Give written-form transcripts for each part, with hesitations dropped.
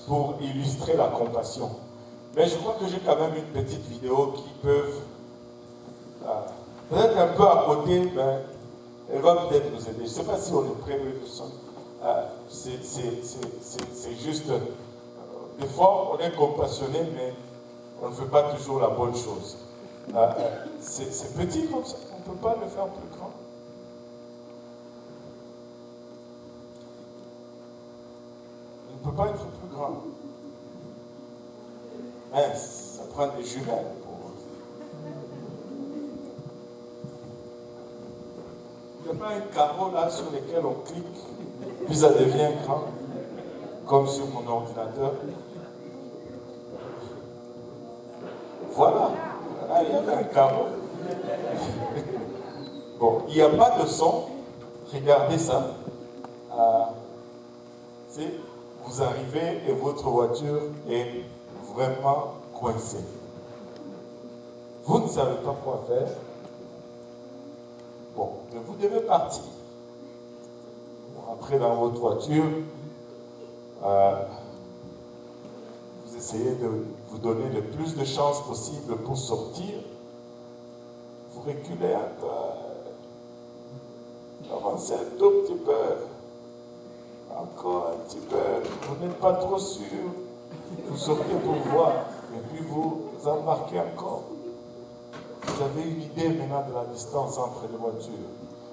pour illustrer la compassion. Mais je crois que j'ai quand même une petite vidéo qui peut peut-être un peu à côté, mais elle va peut-être nous aider. Je ne sais pas si on est prêt, c'est juste, des fois on est compassionné, mais on ne fait pas toujours la bonne chose. C'est petit comme ça, on ne peut pas le faire plus grand. On ne peut pas être plus grand. Mais ça prend des jumelles pour... Il n'y a pas un carreau là sur lequel on clique, puis ça devient grand, comme sur mon ordinateur. Voilà, là, il y a un carreau. Bon, il n'y a pas de son. Regardez ça. Vous arrivez et votre voiture est vraiment coincée. Vous ne savez pas quoi faire. Bon, mais vous devez partir. Bon, après, dans votre voiture, vous essayez de vous donner le plus de chances possible pour sortir. Vous reculez un peu. Avancez un tout petit peu. Encore un petit peu. Vous n'êtes pas trop sûr. Vous sortez pour voir. Et puis vous embarquez encore. Vous avez une idée maintenant de la distance entre les voitures.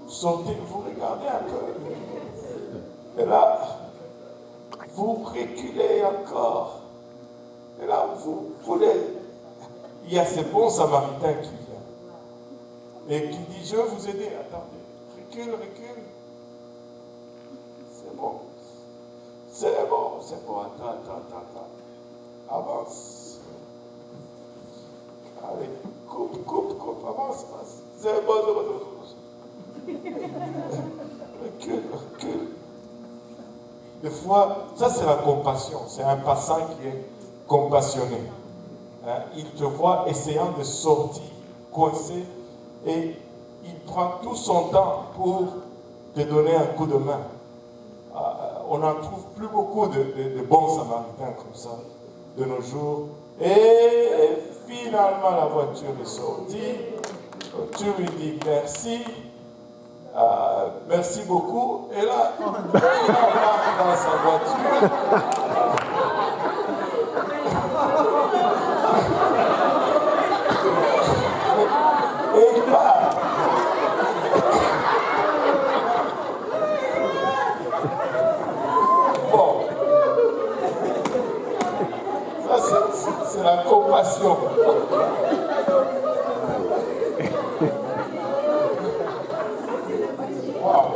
Vous sortez, vous regardez un peu. Et là, vous reculez encore. Et là, vous voulez. Il y a ces bons samaritains qui viennent. Et qui disent, je vais vous aider. Attendez, recule, recule. C'est bon. C'est bon, c'est bon. Attends. Avance. Allez, coupe, avance. C'est bon. Recule. Des fois, ça c'est la compassion. C'est un passant qui est compassionné. Il te voit essayant de sortir, coincé, et il prend tout son temps pour te donner un coup de main. On n'en trouve plus beaucoup de bons samaritains comme ça de nos jours. Et finalement, la voiture est sortie. Tu lui dis merci. Merci beaucoup. Et là, il embarque dans sa voiture. Et il part. Bon. Ça, c'est la compassion. Wow.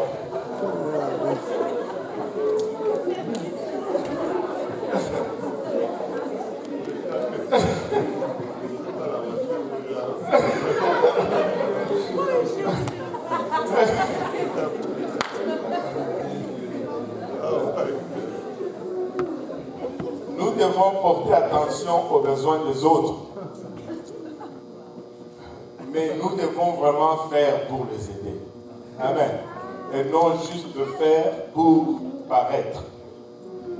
Nous devons porter attention aux besoins des autres. Mais nous devons vraiment faire pour les aider. Amen. Et non juste le faire pour paraître.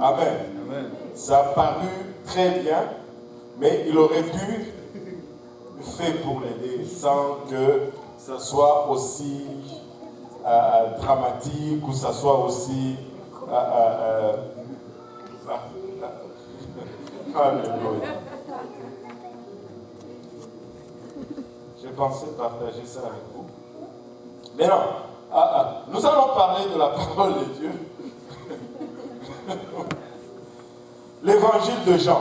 Amen. Amen. Ça a paru très bien, mais il aurait pu faire pour l'aider sans que ça soit aussi dramatique ou ça soit aussi... Alléluia. J'ai pensé partager ça avec vous. Mais non, nous allons parler de la parole de Dieu. L'évangile de Jean.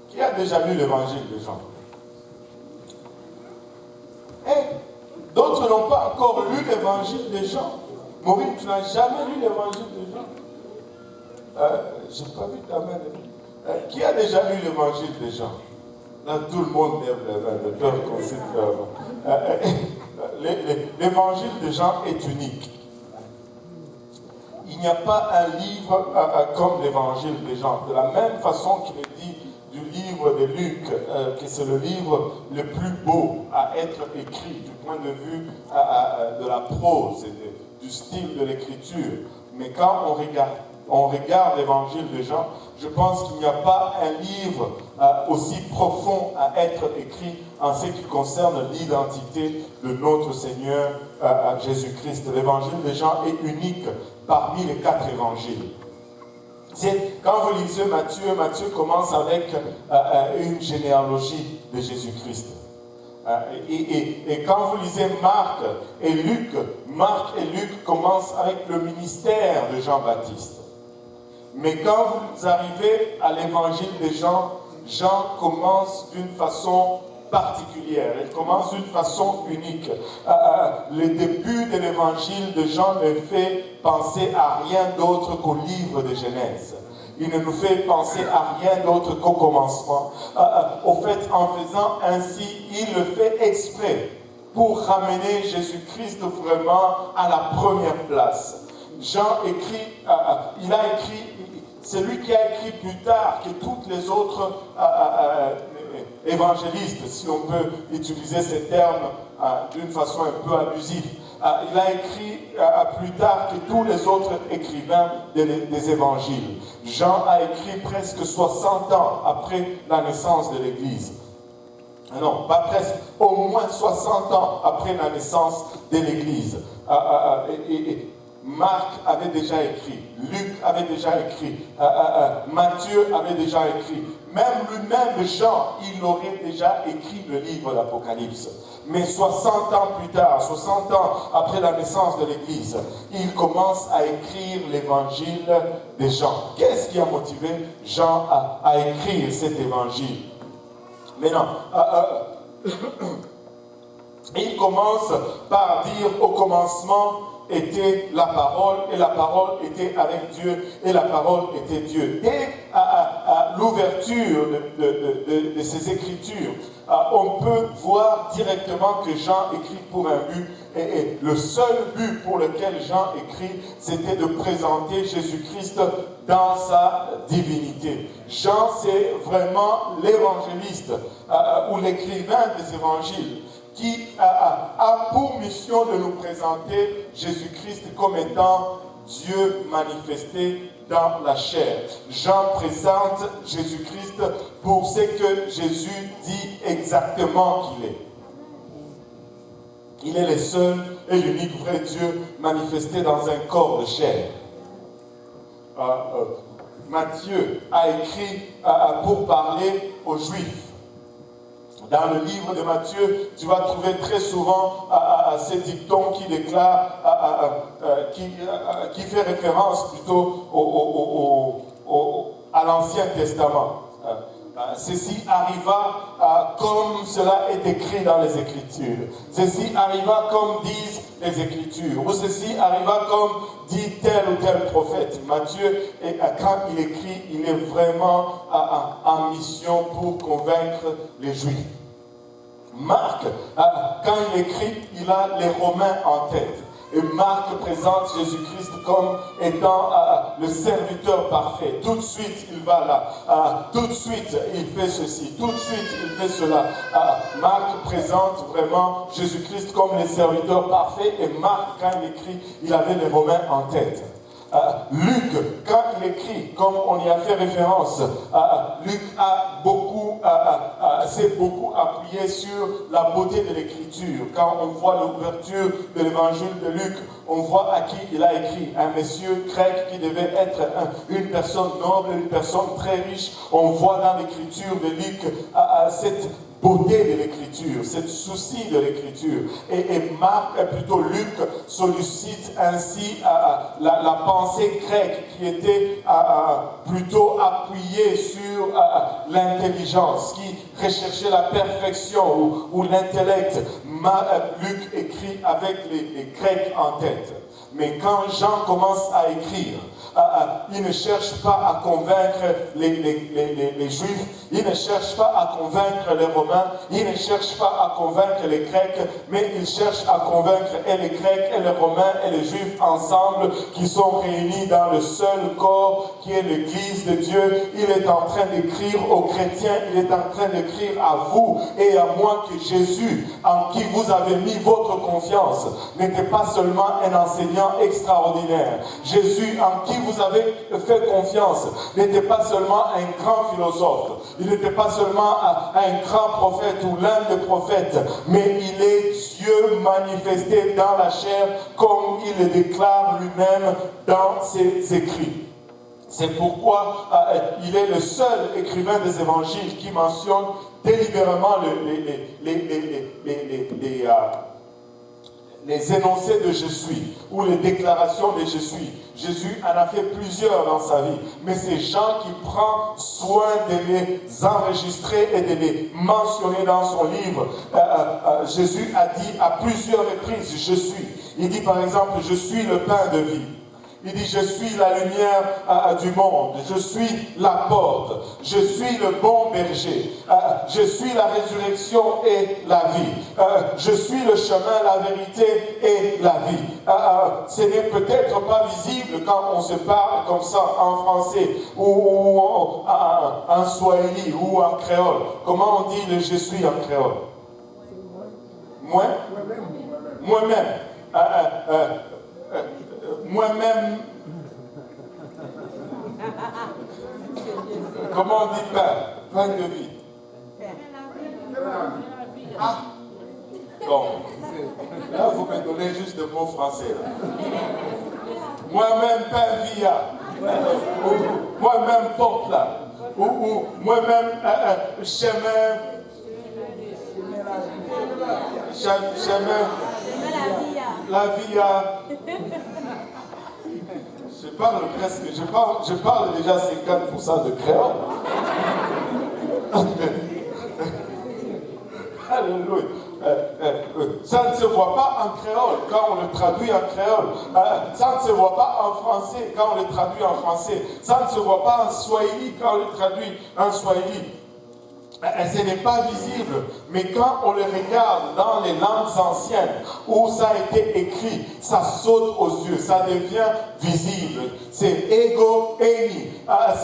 Qui a déjà lu l'évangile de Jean? D'autres n'ont pas encore lu l'évangile de Jean. Maureen, tu n'as jamais lu l'évangile de Jean? Je n'ai pas vu ta main. Qui a déjà lu l'évangile de Jean? Là, tout le monde lève les mains, de peur qu'on s'y l'évangile de Jean est unique. Il n'y a pas un livre comme l'évangile de Jean. De la même façon qu'il est dit du livre de Luc, que c'est le livre le plus beau à être écrit du point de vue de la prose et du style de l'écriture. Mais quand on regarde on regarde l'évangile de Jean, je pense qu'il n'y a pas un livre aussi profond à être écrit en ce qui concerne l'identité de notre Seigneur Jésus-Christ. L'évangile de Jean est unique parmi les 4 évangiles. Quand vous lisez Matthieu, Matthieu commence avec une généalogie de Jésus-Christ. Et quand vous lisez Marc et Luc commencent avec le ministère de Jean-Baptiste. Mais quand vous arrivez à l'évangile de Jean, Jean commence d'une façon particulière, il commence d'une façon unique. Le début de l'évangile de Jean ne fait penser à rien d'autre qu'au livre de Genèse. Il ne nous fait penser à rien d'autre qu'au commencement. Au fait, en faisant ainsi, il le fait exprès pour ramener Jésus-Christ vraiment à la première place. Jean écrit, c'est lui qui a écrit plus tard que toutes les autres évangélistes, si on peut utiliser ces termes d'une façon un peu abusive. Il a écrit plus tard que tous les autres écrivains des évangiles. Jean a écrit presque 60 ans après la naissance de l'Église. Non, pas presque, au moins 60 ans après la naissance de l'Église. Marc avait déjà écrit, Luc avait déjà écrit, Matthieu avait déjà écrit. Même lui-même, Jean, il aurait déjà écrit le livre d'Apocalypse. Mais 60 ans plus tard, 60 ans après la naissance de l'Église, il commence à écrire l'évangile de Jean. Qu'est-ce qui a motivé Jean à écrire cet évangile? Maintenant, il commence par dire au commencement était la parole, et la parole était avec Dieu, et la parole était Dieu. Dès l'ouverture de ces écritures, on peut voir directement que Jean écrit pour un but, et le seul but pour lequel Jean écrit, c'était de présenter Jésus-Christ dans sa divinité. Jean, c'est vraiment l'évangéliste, ou l'écrivain des évangiles, qui a pour mission de nous présenter Jésus-Christ comme étant Dieu manifesté dans la chair. Jean présente Jésus-Christ pour ce que Jésus dit exactement qu'il est. Il est le seul et l'unique vrai Dieu manifesté dans un corps de chair. Matthieu a écrit pour parler aux Juifs. Dans le livre de Matthieu, tu vas trouver très souvent ces dictons qui déclarent, qui fait référence plutôt à l'Ancien Testament. Ceci arriva comme cela est écrit dans les Écritures. Ceci arriva comme disent les Écritures. Ou ceci arriva comme dit tel ou tel prophète. Matthieu, quand il écrit, il est vraiment en mission pour convaincre les Juifs. Marc, quand il écrit, il a les Romains en tête. Et Marc présente Jésus-Christ comme étant le serviteur parfait. Tout de suite, il va là. Tout de suite, il fait ceci. Tout de suite, il fait cela. Marc présente vraiment Jésus-Christ comme le serviteur parfait. Et Marc, quand il écrit, il avait les Romains en tête. Luc, quand il écrit, comme on y a fait référence, Luc s'est beaucoup appuyé sur la beauté de l'écriture. Quand on voit l'ouverture de l'évangile de Luc, on voit à qui il a écrit. Un monsieur grec qui devait être une personne noble, une personne très riche. On voit dans l'écriture de Luc cette beauté de l'écriture, ce souci de l'écriture. Et Marc, plutôt Luc, sollicite ainsi la pensée grecque qui était plutôt appuyée sur l'intelligence, qui recherchait la perfection ou l'intellect. Luc écrit avec les Grecs en tête. Mais quand Jean commence à écrire, il ne cherche pas à convaincre les Juifs, il ne cherche pas à convaincre les Romains, il ne cherche pas à convaincre les Grecs, mais il cherche à convaincre et les Grecs, et les Romains, et les Juifs ensemble, qui sont réunis dans le seul corps qui est l'Église de Dieu. Il est en train d'écrire aux chrétiens, il est en train d'écrire à vous et à moi que Jésus, en qui vous avez mis votre confiance, n'était pas seulement un enseignant extraordinaire. Jésus, en qui vous avez fait confiance n'était pas seulement un grand philosophe, il n'était pas seulement un grand prophète ou l'un des prophètes, mais il est Dieu manifesté dans la chair comme il le déclare lui-même dans ses écrits. C'est pourquoi il est le seul écrivain des évangiles qui mentionne délibérément les énoncés de je suis ou les déclarations de je suis. Jésus en a fait plusieurs dans sa vie, mais c'est Jean qui prend soin de les enregistrer et de les mentionner dans son livre. Jésus a dit à plusieurs reprises je suis. Il dit par exemple je suis le pain de vie. Il dit, je suis la lumière du monde, je suis la porte, je suis le bon berger, je suis la résurrection et la vie, je suis le chemin, la vérité et la vie. Ce n'est peut-être pas visible quand on se parle comme ça en français ou en swahili ou en créole. Comment on dit le je suis en créole? Moi-même. Moi-même, comment on dit pain de vie? Ah, bon, là vous me donnez juste de mots français. Moi-même pain via, ou moi-même porte là, ou moi-même chemin, la via. Je parle presque, je parle déjà 50% de créole. Alléluia. Ça ne se voit pas en créole quand on le traduit en créole. Ça ne se voit pas en français quand on le traduit en français. Ça ne se voit pas en swahili quand on le traduit en swahili. Ce n'est pas visible, mais quand on le regarde dans les langues anciennes où ça a été écrit, ça saute aux yeux, ça devient visible. C'est ego eimi.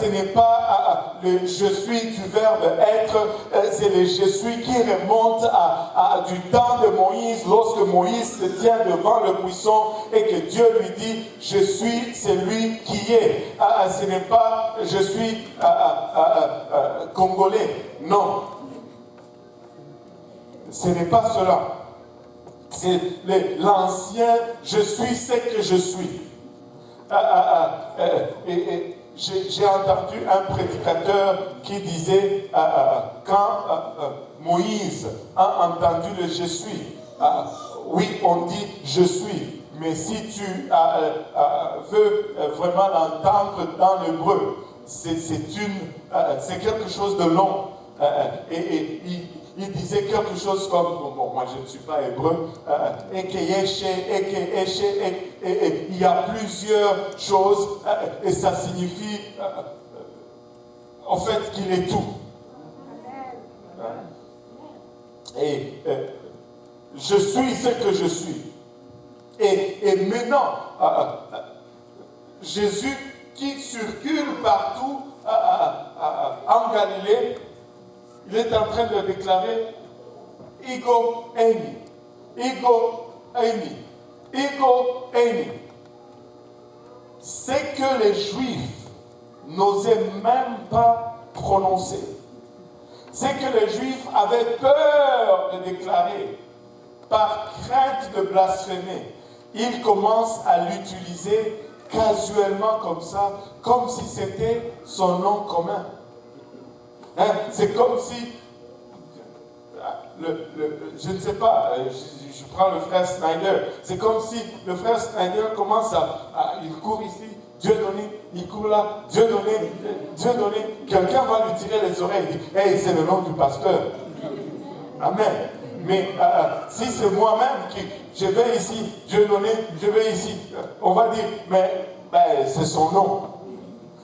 Ce n'est pas le je suis du verbe être, c'est le je suis qui remonte du temps de Moïse, lorsque Moïse se tient devant le buisson et que Dieu lui dit je suis celui qui est. Ce n'est pas je suis congolais. Non, ce n'est pas cela. C'est l'ancien « je suis ce que je suis ». J'ai entendu un prédicateur qui disait quand Moïse a entendu le « je suis », oui, on dit « je suis », mais si tu veux vraiment l'entendre dans l'hébreu, c'est quelque chose de long. Et il disait quelque chose comme, bon, moi je ne suis pas hébreu, et il y a plusieurs choses, et ça signifie en fait qu'il est tout. Et je suis ce que je suis. Et maintenant, Jésus qui circule partout en Galilée, il est en train de déclarer Ego Eimi, Ego Eimi, Ego Eimi. C'est que les Juifs n'osaient même pas prononcer. C'est que les Juifs avaient peur de déclarer par crainte de blasphémer. Ils commencent à l'utiliser casuellement comme ça, comme si c'était son nom commun. C'est comme si, je ne sais pas, je prends le frère Snyder, c'est comme si le frère Snyder commence il court ici, Dieu donné, il court là, Dieu donné, quelqu'un va lui tirer les oreilles, il dit, hey, c'est le nom du pasteur. Amen. Mais si c'est moi-même qui, je vais ici, Dieu donné, je vais ici, on va dire, mais c'est son nom.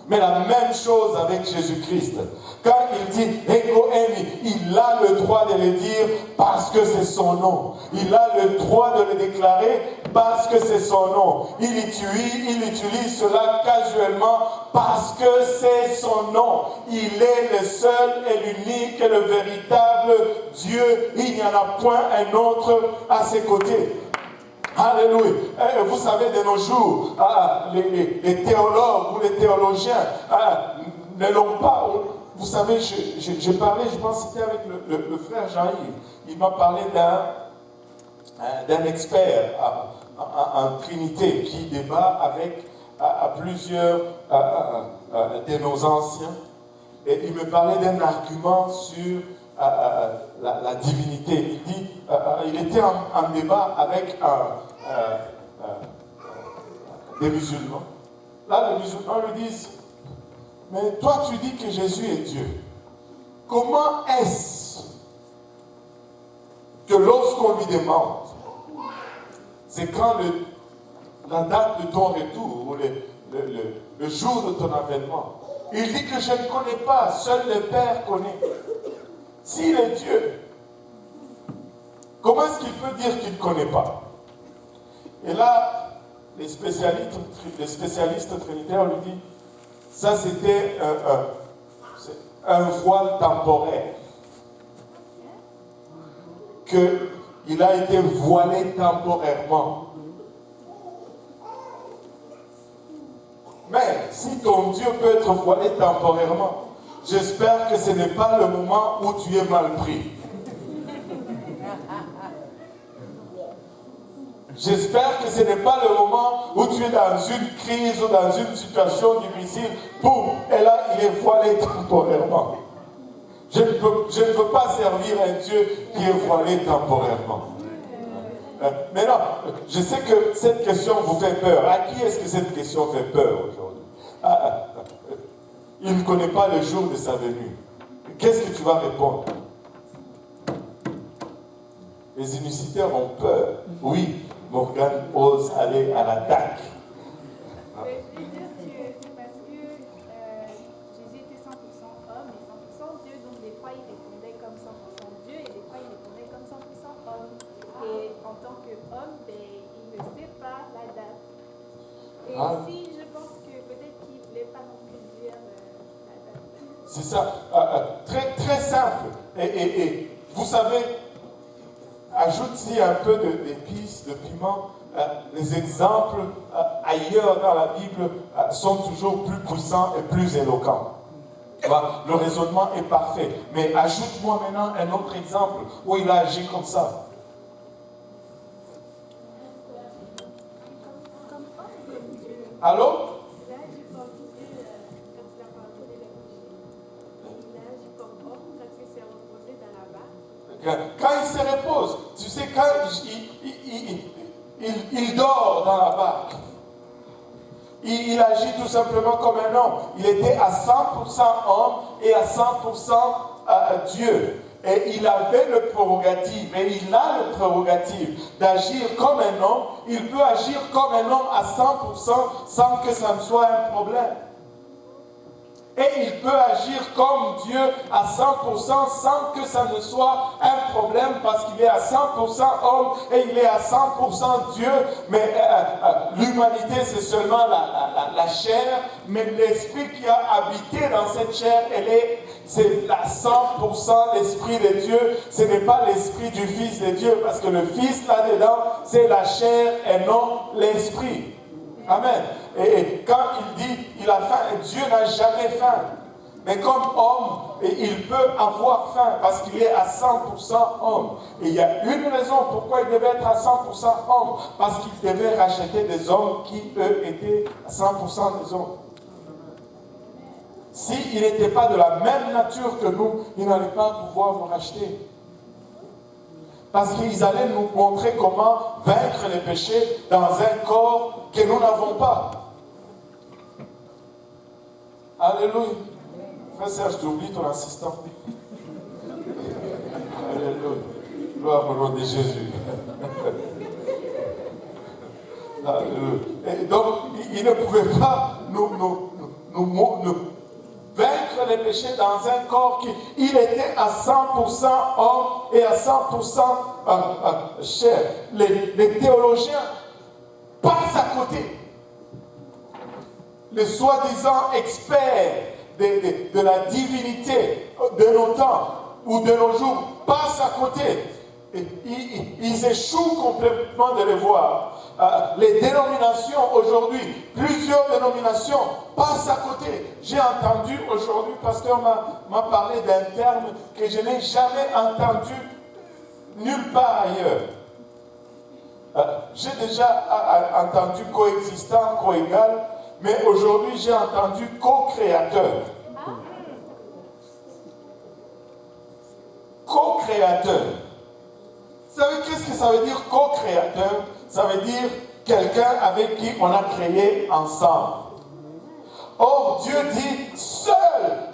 Mais la même chose avec Jésus-Christ. Quand il dit Ego Eimi, il a le droit de le dire parce que c'est son nom. Il a le droit de le déclarer parce que c'est son nom. Il utilise cela casuellement parce que c'est son nom. Il est le seul et l'unique et le véritable Dieu. Il n'y en a point un autre à ses côtés. Alléluia. Et vous savez, de nos jours, les théologues ou les théologiens ne l'ont pas. Vous savez, j'ai parlé, je pense que c'était avec le frère Jean-Yves. Il m'a parlé d'un expert en Trinité qui débat avec plusieurs de nos anciens. Et il me parlait d'un argument sur la divinité. Il dit, il était en débat avec des musulmans. Là, les musulmans lui disent, mais toi tu dis que Jésus est Dieu. Comment est-ce que lorsqu'on lui demande, c'est quand la date de ton retour, ou le jour de ton avènement, il dit que je ne connais pas, seul le Père connaît. S'il est Dieu, comment est-ce qu'il peut dire qu'il ne connaît pas? Et là, les spécialistes trinitaires lui disent, ça c'était un voile temporaire. Qu'il a été voilé temporairement. Mais si ton Dieu peut être voilé temporairement, j'espère que ce n'est pas le moment où tu es mal pris. J'espère que ce n'est pas le moment où tu es dans une crise ou dans une situation difficile. Boum, et là, il est voilé temporairement. Je ne peux pas servir un Dieu qui est voilé temporairement. Mais non, je sais que cette question vous fait peur. À qui est-ce que cette question fait peur aujourd'hui? Il ne connaît pas le jour de sa venue. Qu'est-ce que tu vas répondre? Les unicitaires ont peur. Oui, Morgan ose aller à l'attaque. Je veux dire que c'est parce que Jésus était 100% homme et 100% Dieu, donc des fois il répondait comme 100% Dieu et des fois il répondait comme 100% homme. Et en tant qu'homme, il ne sait pas la date. Et aussi, je pense que peut-être qu'il ne voulait pas non plus dire la date. C'est ça, très, très simple. Et vous savez, ajoute-y un peu d'épices, de piment. Les exemples ailleurs dans la Bible sont toujours plus puissants et plus éloquents. Le raisonnement est parfait. Mais ajoute-moi maintenant un autre exemple où il a agi comme ça. Allô? Il a agi comme Dieu quand il a pardonné les péchés. Il a agi comme homme quand il s'est reposé dans la barque. Quand il se repose, tu sais, quand il dort dans la barque, il agit tout simplement comme un homme. Il était à 100% homme et à 100% Dieu. Et il avait le prérogative, et il a le prérogative d'agir comme un homme. Il peut agir comme un homme à 100% sans que ça ne soit un problème. Et il peut agir comme Dieu à 100% sans que ça ne soit un problème parce qu'il est à 100% homme et il est à 100% Dieu. Mais l'humanité, c'est seulement la chair, mais l'esprit qui a habité dans cette chair, c'est à 100% l'esprit de Dieu. Ce n'est pas l'esprit du Fils de Dieu parce que le Fils là-dedans, c'est la chair et non l'esprit. Amen. Et quand il dit il a faim, Dieu n'a jamais faim. Mais comme homme, il peut avoir faim parce qu'il est à 100% homme. Et il y a une raison pourquoi il devait être à 100% homme. Parce qu'il devait racheter des hommes qui, eux, étaient à 100% des hommes. S'il n'était pas de la même nature que nous, il n'allait pas pouvoir nous racheter. Parce qu'ils allaient nous montrer comment vaincre les péchés dans un corps que nous n'avons pas. Alléluia. Frère Serge, tu oublies ton assistant. Alléluia. Gloire au nom de Jésus. Alléluia. Et donc, il ne pouvait pas nous vaincre les péchés dans un corps il était à 100% homme et à 100% chair. Les théologiens passent à côté. Les soi-disant experts de la divinité de nos temps ou de nos jours passent à côté. ils échouent complètement de les voir. Les dénominations aujourd'hui, plusieurs dénominations passent à côté. J'ai entendu aujourd'hui, le pasteur m'a parlé d'un terme que je n'ai jamais entendu nulle part ailleurs. J'ai déjà entendu coexistant, coégal, mais aujourd'hui j'ai entendu co-créateur. Co-créateur. Vous savez qu'est-ce que ça veut dire co-créateur? Ça veut dire quelqu'un avec qui on a créé ensemble. Or, Dieu dit, seul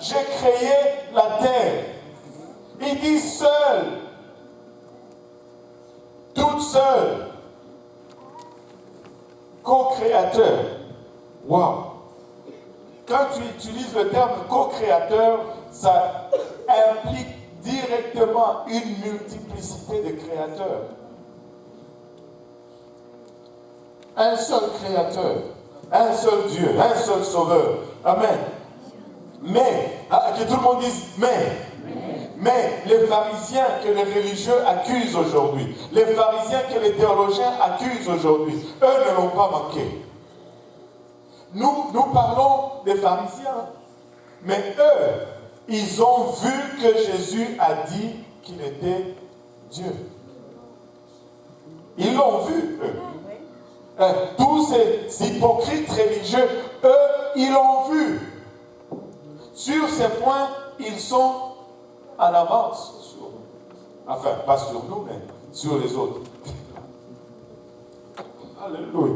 j'ai créé la terre. Il dit seul. Toute seule. Co-créateur. Wow. Quand tu utilises le terme co-créateur, ça implique directement une multiplicité de créateurs. Un seul créateur, un seul Dieu, un seul sauveur. Amen. Mais, que tout le monde dise mais les pharisiens que les religieux accusent aujourd'hui, les pharisiens que les théologiens accusent aujourd'hui, eux ne l'ont pas manqué. Nous parlons des pharisiens, mais eux, ils ont vu que Jésus a dit qu'il était Dieu. Ils l'ont vu, eux. Tous ces hypocrites religieux, eux, ils l'ont vu. Sur ces points, ils sont en avance sur nous. Enfin, pas sur nous, mais sur les autres. Alléluia.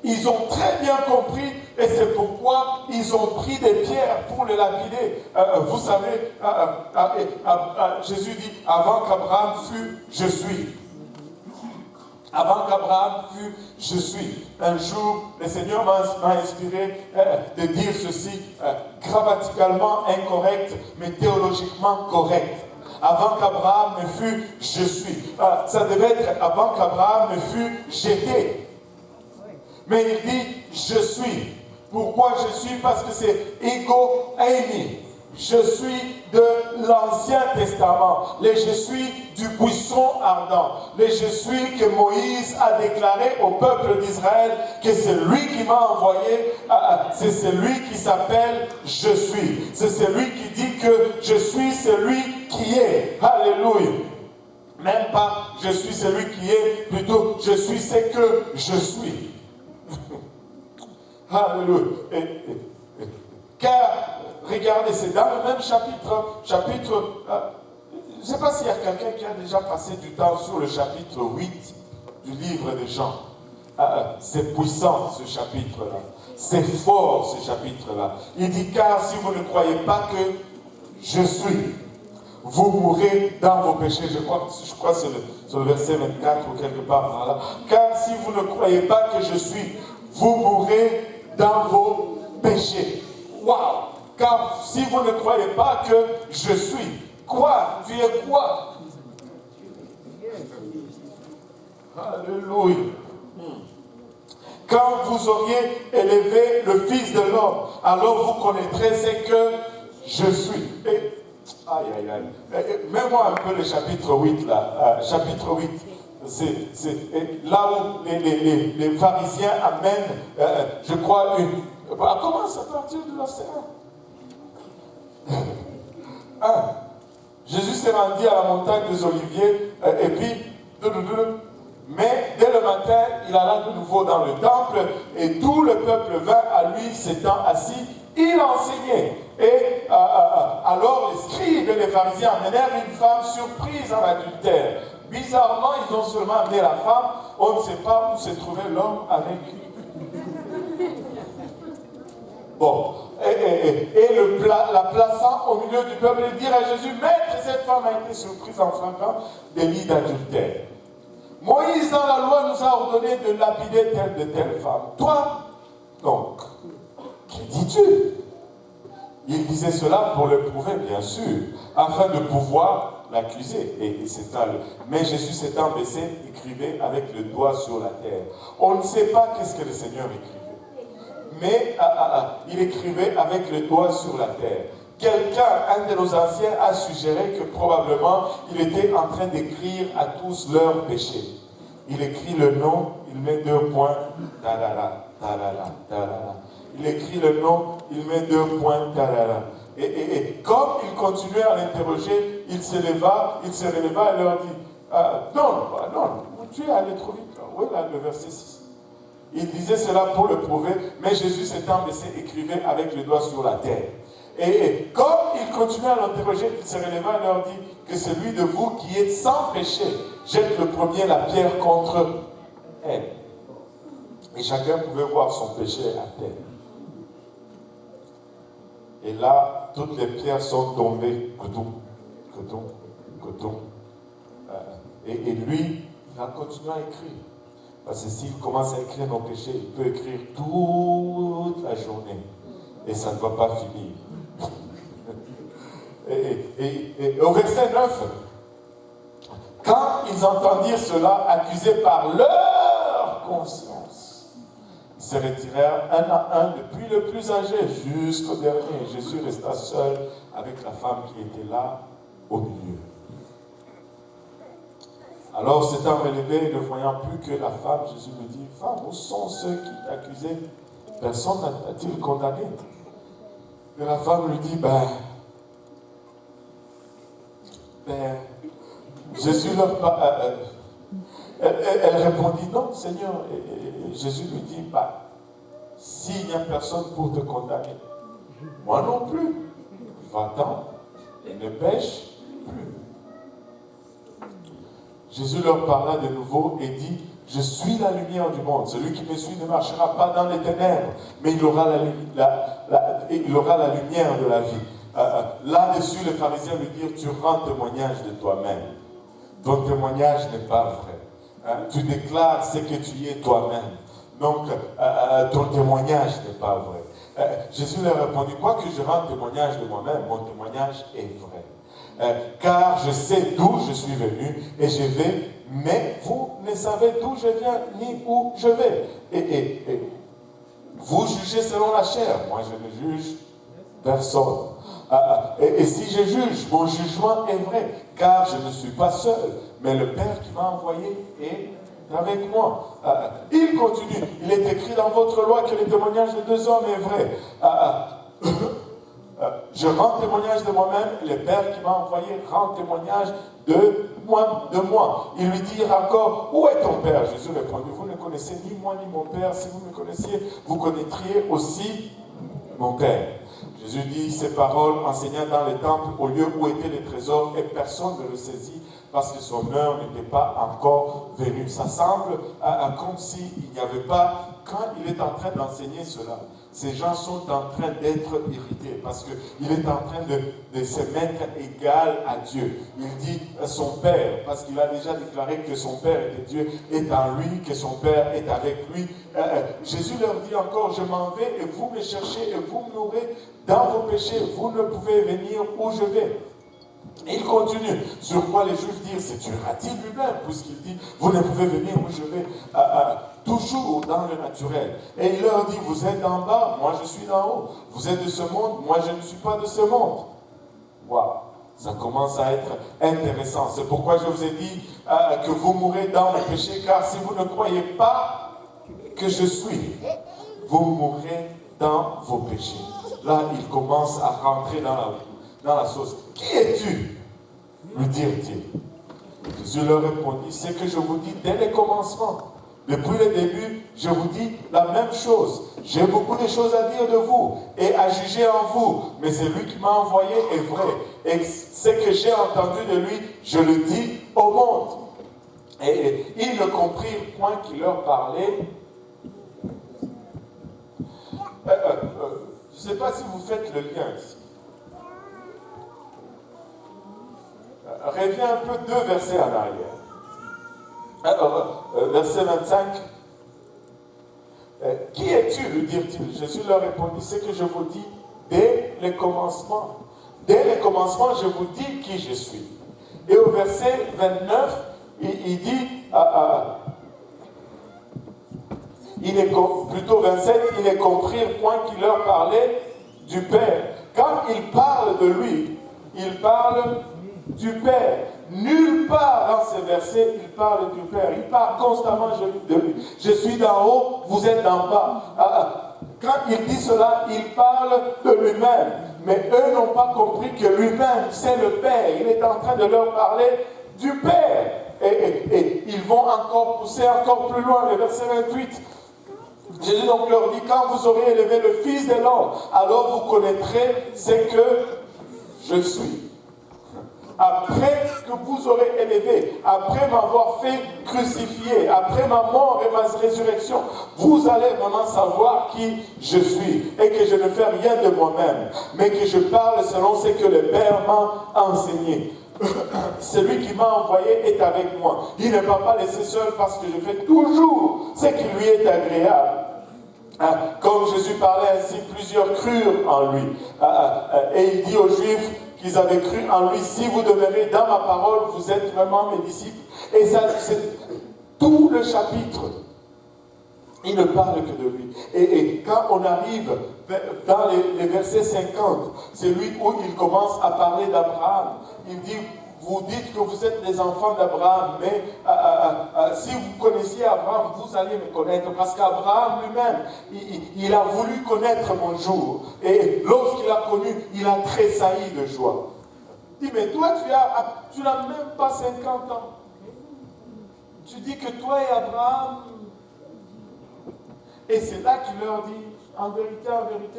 Ils ont très bien compris et c'est pourquoi ils ont pris des pierres pour le lapider. Vous savez, Jésus dit, avant qu'Abraham fût, je suis. Avant qu'Abraham fût, je suis. Un jour, le Seigneur m'a inspiré de dire ceci, grammaticalement incorrect, mais théologiquement correct. Avant qu'Abraham ne fût, je suis. Ça devait être avant qu'Abraham ne fût, j'étais. Mais il dit, je suis. Pourquoi je suis? Parce que c'est ego eimi. Je suis de l'Ancien Testament. Le je suis du buisson ardent. Le je suis que Moïse a déclaré au peuple d'Israël que c'est lui qui m'a envoyé. C'est celui qui s'appelle je suis. C'est celui qui dit que je suis celui qui est. Alléluia. Même pas je suis celui qui est, plutôt je suis ce que je suis. Alléluia. Car, regardez, c'est dans le même chapitre, je ne sais pas s'il y a quelqu'un qui a déjà passé du temps sur le chapitre 8 du livre de Jean. C'est puissant ce chapitre-là. C'est fort ce chapitre-là. Il dit, car si vous ne croyez pas que je suis, vous mourrez dans vos péchés. Je crois que c'est le verset 24 ou quelque part par là. Car si vous ne croyez pas que je suis, vous mourrez dans vos péchés. Waouh! Car si vous ne croyez pas que je suis, quoi? Tu es quoi? Alléluia. Quand vous auriez élevé le Fils de l'homme, alors vous connaîtrez ce que je suis. Aïe, aïe, aïe. Mets-moi un peu le chapitre 8 là. Chapitre 8. C'est là où les pharisiens amènent, je crois, commence à partir de verset 1. Jésus s'est rendu à la montagne des Oliviers, et puis, mais dès le matin, il alla de nouveau dans le temple, et tout le peuple vint à lui, s'étant assis, il enseignait. Et alors les scribes et les pharisiens amenèrent une femme surprise en adultère. Bizarrement, ils ont seulement amené la femme, on ne sait pas où se trouvait l'homme avec lui. Bon, la plaçant au milieu du peuple et dire à Jésus, Maître, cette femme a été surprise en flagrant délit d'adultère. Moïse dans la loi nous a ordonné de lapider telle de telle femme. Toi, donc, qui dis-tu? Il disait cela pour le prouver, bien sûr, afin de pouvoir l'accuser. Et c'est ça. Mais Jésus s'étant baissé, écrivait avec le doigt sur la terre. On ne sait pas qu'est-ce que le Seigneur écrivait. Mais il écrivait avec le doigt sur la terre. un de nos anciens a suggéré que probablement il était en train d'écrire à tous leurs péchés. Il écrit le nom, il met 2 points, tarara, tarara, tarara. Il écrit le nom, il met 2 points, tarara. Et comme il continuait à l'interroger, il se releva et leur dit, non, tu es allé trop vite. Oui, là, le verset 6. Il disait cela pour le prouver, mais Jésus s'étant baissé, écrivait avec le doigt sur la terre. Et comme il continuait à l'interroger, il se releva et leur dit que celui de vous qui est sans péché jette le premier la pierre contre elle. Et chacun pouvait voir son péché à terre. Et là, toutes les pierres sont tombées. Et lui, il a continué à écrire. Parce que s'il commence à écrire nos péchés, il peut écrire toute la journée. Et ça ne va pas finir. Et au verset 9, quand ils entendirent cela, accusés par leur conscience, ils se retirèrent un à un, depuis le plus âgé jusqu'au dernier. Jésus resta seul avec la femme qui était là au milieu. Alors, s'étant relevé, ne voyant plus que la femme, Jésus lui dit, « Femme, où sont ceux qui t'accusaient? Personne n'a-t-il condamné ?» Et la femme lui dit, Jésus leur elle répondit, « Non, Seigneur. » Et Jésus lui dit, s'il n'y a personne pour te condamner, moi non plus, va-t'en et ne pêche plus. Jésus leur parla de nouveau et dit, « Je suis la lumière du monde. Celui qui me suit ne marchera pas dans les ténèbres, mais il aura la lumière de la vie. » Là-dessus, les pharisiens lui dirent, « Tu rends témoignage de toi-même. Ton témoignage n'est pas vrai. Tu déclares ce que tu es toi-même. Donc, ton témoignage n'est pas vrai. » Jésus leur répondit, « Quoique je rende témoignage de moi-même, mon témoignage est vrai. Car je sais d'où je suis venu et je vais, mais vous ne savez d'où je viens ni où je vais. Et vous jugez selon la chair, moi je ne juge personne. Et si je juge, mon jugement est vrai, car je ne suis pas seul, mais le Père qui m'a envoyé est avec moi. Il continue, il est écrit dans votre loi que le témoignage de 2 hommes est vrai. Je rends témoignage de moi-même, et le Père qui m'a envoyé rend témoignage de moi. Il lui dit encore, où est ton Père? Jésus répondit, vous ne connaissez ni moi ni mon Père. Si vous me connaissiez, vous connaîtriez aussi mon Père. Jésus dit ces paroles enseignant dans le temple au lieu où étaient les trésors et personne ne le saisit parce que son heure n'était pas encore venue. Ça semble comme s'il n'y avait pas, quand il est en train d'enseigner cela, ces gens sont en train d'être irrités parce qu'il est en train de se mettre égal à Dieu. Il dit son Père, parce qu'il a déjà déclaré que son Père était Dieu, est en lui, que son Père est avec lui. Jésus leur dit encore, je m'en vais et vous me cherchez et vous me nourrez dans vos péchés. Vous ne pouvez venir où je vais. Et il continue, sur quoi les Juifs disent, c'est Dieu lui-même, puisqu'il dit, vous ne pouvez venir où je vais, toujours dans le naturel. Et il leur dit, vous êtes d'en bas, moi je suis d'en haut. Vous êtes de ce monde, moi je ne suis pas de ce monde. Waouh, ça commence à être intéressant. C'est pourquoi je vous ai dit que vous mourrez dans le péché, car si vous ne croyez pas que je suis, vous mourrez dans vos péchés. Là, il commence à rentrer dans la sauce. Qui es-tu? Lui dirent-ils. Jésus leur répondit, c'est que je vous dis dès le commencement. Depuis le début, je vous dis la même chose. J'ai beaucoup de choses à dire de vous et à juger en vous, mais celui qui m'a envoyé est vrai. Et ce que j'ai entendu de lui, je le dis au monde. Et ils ne comprirent point qu'il leur parlait. Je ne sais pas si vous faites le lien ici. Reviens un peu 2 versets en arrière. Verset 25. Qui es-tu, lui dirent-ils? Jésus leur répondit, c'est que je vous dis dès le commencement. Dès le commencement, je vous dis qui je suis. Et au verset 29, il dit, plutôt 27, ils ne comprirent point qu'il leur parlait du Père. Quand il parle il parle du Père. Nulle part dans ces versets, il parle du Père. Il parle constamment de lui. Je suis d'en haut, vous êtes d'en bas. Quand il dit cela, il parle de lui-même. Mais eux n'ont pas compris que lui-même, c'est le Père. Il est en train de leur parler du Père. Et ils vont encore pousser encore plus loin, le verset 28. Jésus donc leur dit, quand vous aurez élevé le Fils de l'homme, alors vous connaîtrez ce que je suis. Après que vous aurez élevé, après m'avoir fait crucifier, après ma mort et ma résurrection, vous allez vraiment savoir qui je suis et que je ne fais rien de moi-même, mais que je parle selon ce que le Père m'a enseigné. Celui qui m'a envoyé est avec moi. Il ne m'a pas laissé seul parce que je fais toujours ce qui lui est agréable. Comme Jésus parlait ainsi, plusieurs crurent en lui. Et il dit aux Juifs qu'ils avaient cru en lui, si vous demeurez dans ma parole, vous êtes vraiment mes disciples. Et ça, c'est tout le chapitre. Il ne parle que de lui. Et quand on arrive dans les versets 50, c'est lui où il commence à parler d'Abraham. Il dit, vous dites que vous êtes des enfants d'Abraham, mais si vous connaissiez Abraham, vous allez me connaître. Parce qu'Abraham lui-même, il a voulu connaître mon jour. Et lorsqu'il a connu, il a tressailli de joie. Il dit, mais toi, tu n'as même pas 50 ans. Tu dis que toi et Abraham... Et c'est là qu'il leur dit, en vérité,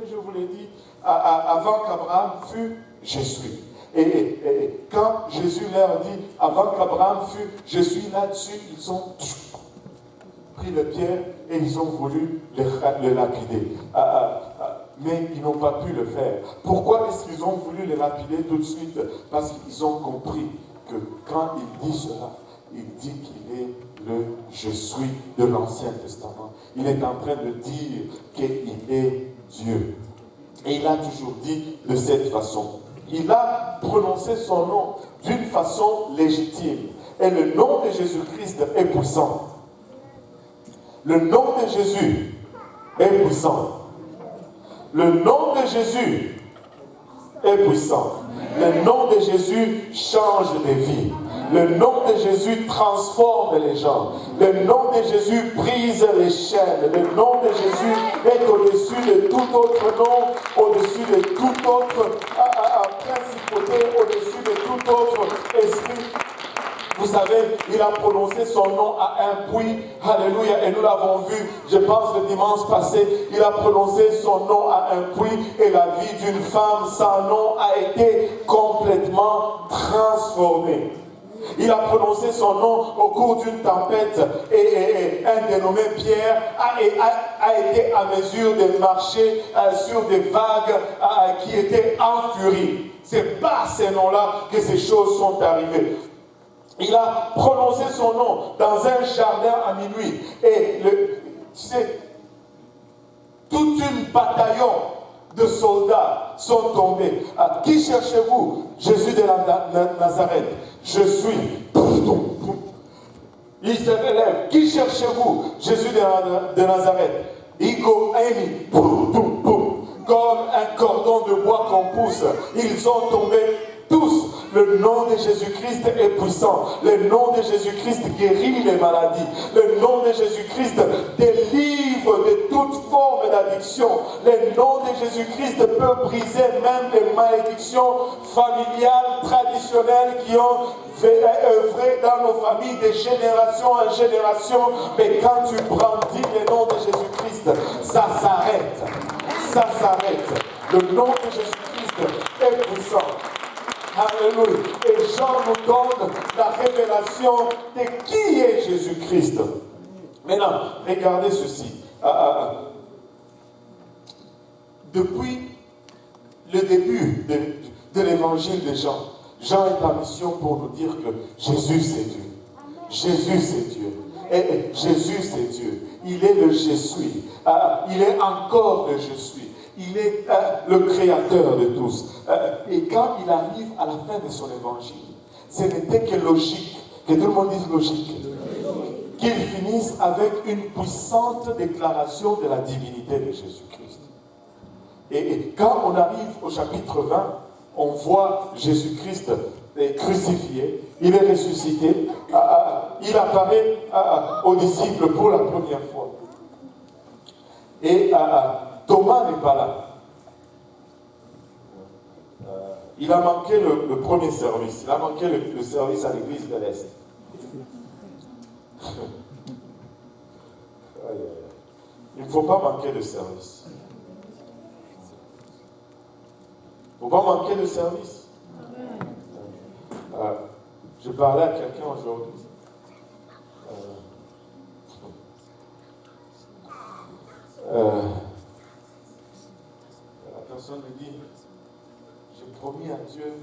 je vous l'ai dit, avant qu'Abraham fût, je suis. Et quand Jésus leur dit, avant qu'Abraham fût, je suis là-dessus, ils ont pris le pierre et ils ont voulu le lapider. Mais ils n'ont pas pu le faire. Pourquoi est-ce qu'ils ont voulu le lapider tout de suite? Parce qu'ils ont compris que quand il dit cela, il dit qu'il est le « je suis » de l'Ancien Testament. Il est en train de dire qu'il est Dieu. Et il a toujours dit de cette façon. Il a prononcé son nom d'une façon légitime. Et le nom de Jésus-Christ est puissant. Le nom de Jésus est puissant. Le nom de Jésus est puissant. Le nom de Jésus change des vies. Le nom de Jésus transforme les gens. Le nom de Jésus brise les chaînes. Le nom de Jésus est au-dessus de tout autre nom, au-dessus de toute autre principauté, au-dessus de tout autre esprit. Vous savez, il a prononcé son nom à un puits. Alléluia. Et nous l'avons vu, je pense, le dimanche passé. Il a prononcé son nom à un puits. Et la vie d'une femme sans nom a été complètement transformée. Il a prononcé son nom au cours d'une tempête et un dénommé Pierre a été à mesure de marcher sur des vagues qui étaient en furie. C'est par ces noms-là que ces choses sont arrivées. Il a prononcé son nom dans un jardin à minuit. Et toute une bataillon de soldats sont tombés. Qui cherchez-vous? Jésus de Nazareth. Je suis. Il se relève. Qui cherchez-vous? Jésus de Nazareth. Igo Amy. Comme un cordon de bois qu'on pousse. Ils sont tombés tous. Le nom de Jésus-Christ est puissant. Le nom de Jésus-Christ guérit les maladies. Le nom de Jésus-Christ délivre de toute forme d'addiction. Le nom de Jésus-Christ peut briser même les malédictions familiales, traditionnelles qui ont œuvré dans nos familles de génération en génération. Mais quand tu brandis le nom de Jésus-Christ, ça s'arrête. Ça s'arrête. Le nom de Jésus-Christ est puissant. Alléluia. Et Jean nous donne la révélation de qui est Jésus-Christ. Maintenant, regardez ceci. Depuis le début de l'évangile de Jean, Jean est en mission pour nous dire que Jésus c'est Dieu. Jésus c'est Dieu. Et Jésus c'est Dieu. Il est le je suis. Il est encore le je suis. Il est le créateur de tous. Et quand il arrive à la fin de son évangile, ce n'était que logique, que tout le monde dise logique, qu'il finisse avec une puissante déclaration de la divinité de Jésus-Christ. Et quand on arrive au chapitre 20, on voit Jésus-Christ crucifié, il est ressuscité, il apparaît aux disciples pour la première fois. Et Thomas n'est pas là. Il a manqué le premier service, il a manqué le service à l'église de l'Est. Il ne faut pas manquer de service. Il ne faut pas manquer de service. Je parlais à quelqu'un aujourd'hui. La personne me dit, j'ai promis à Dieu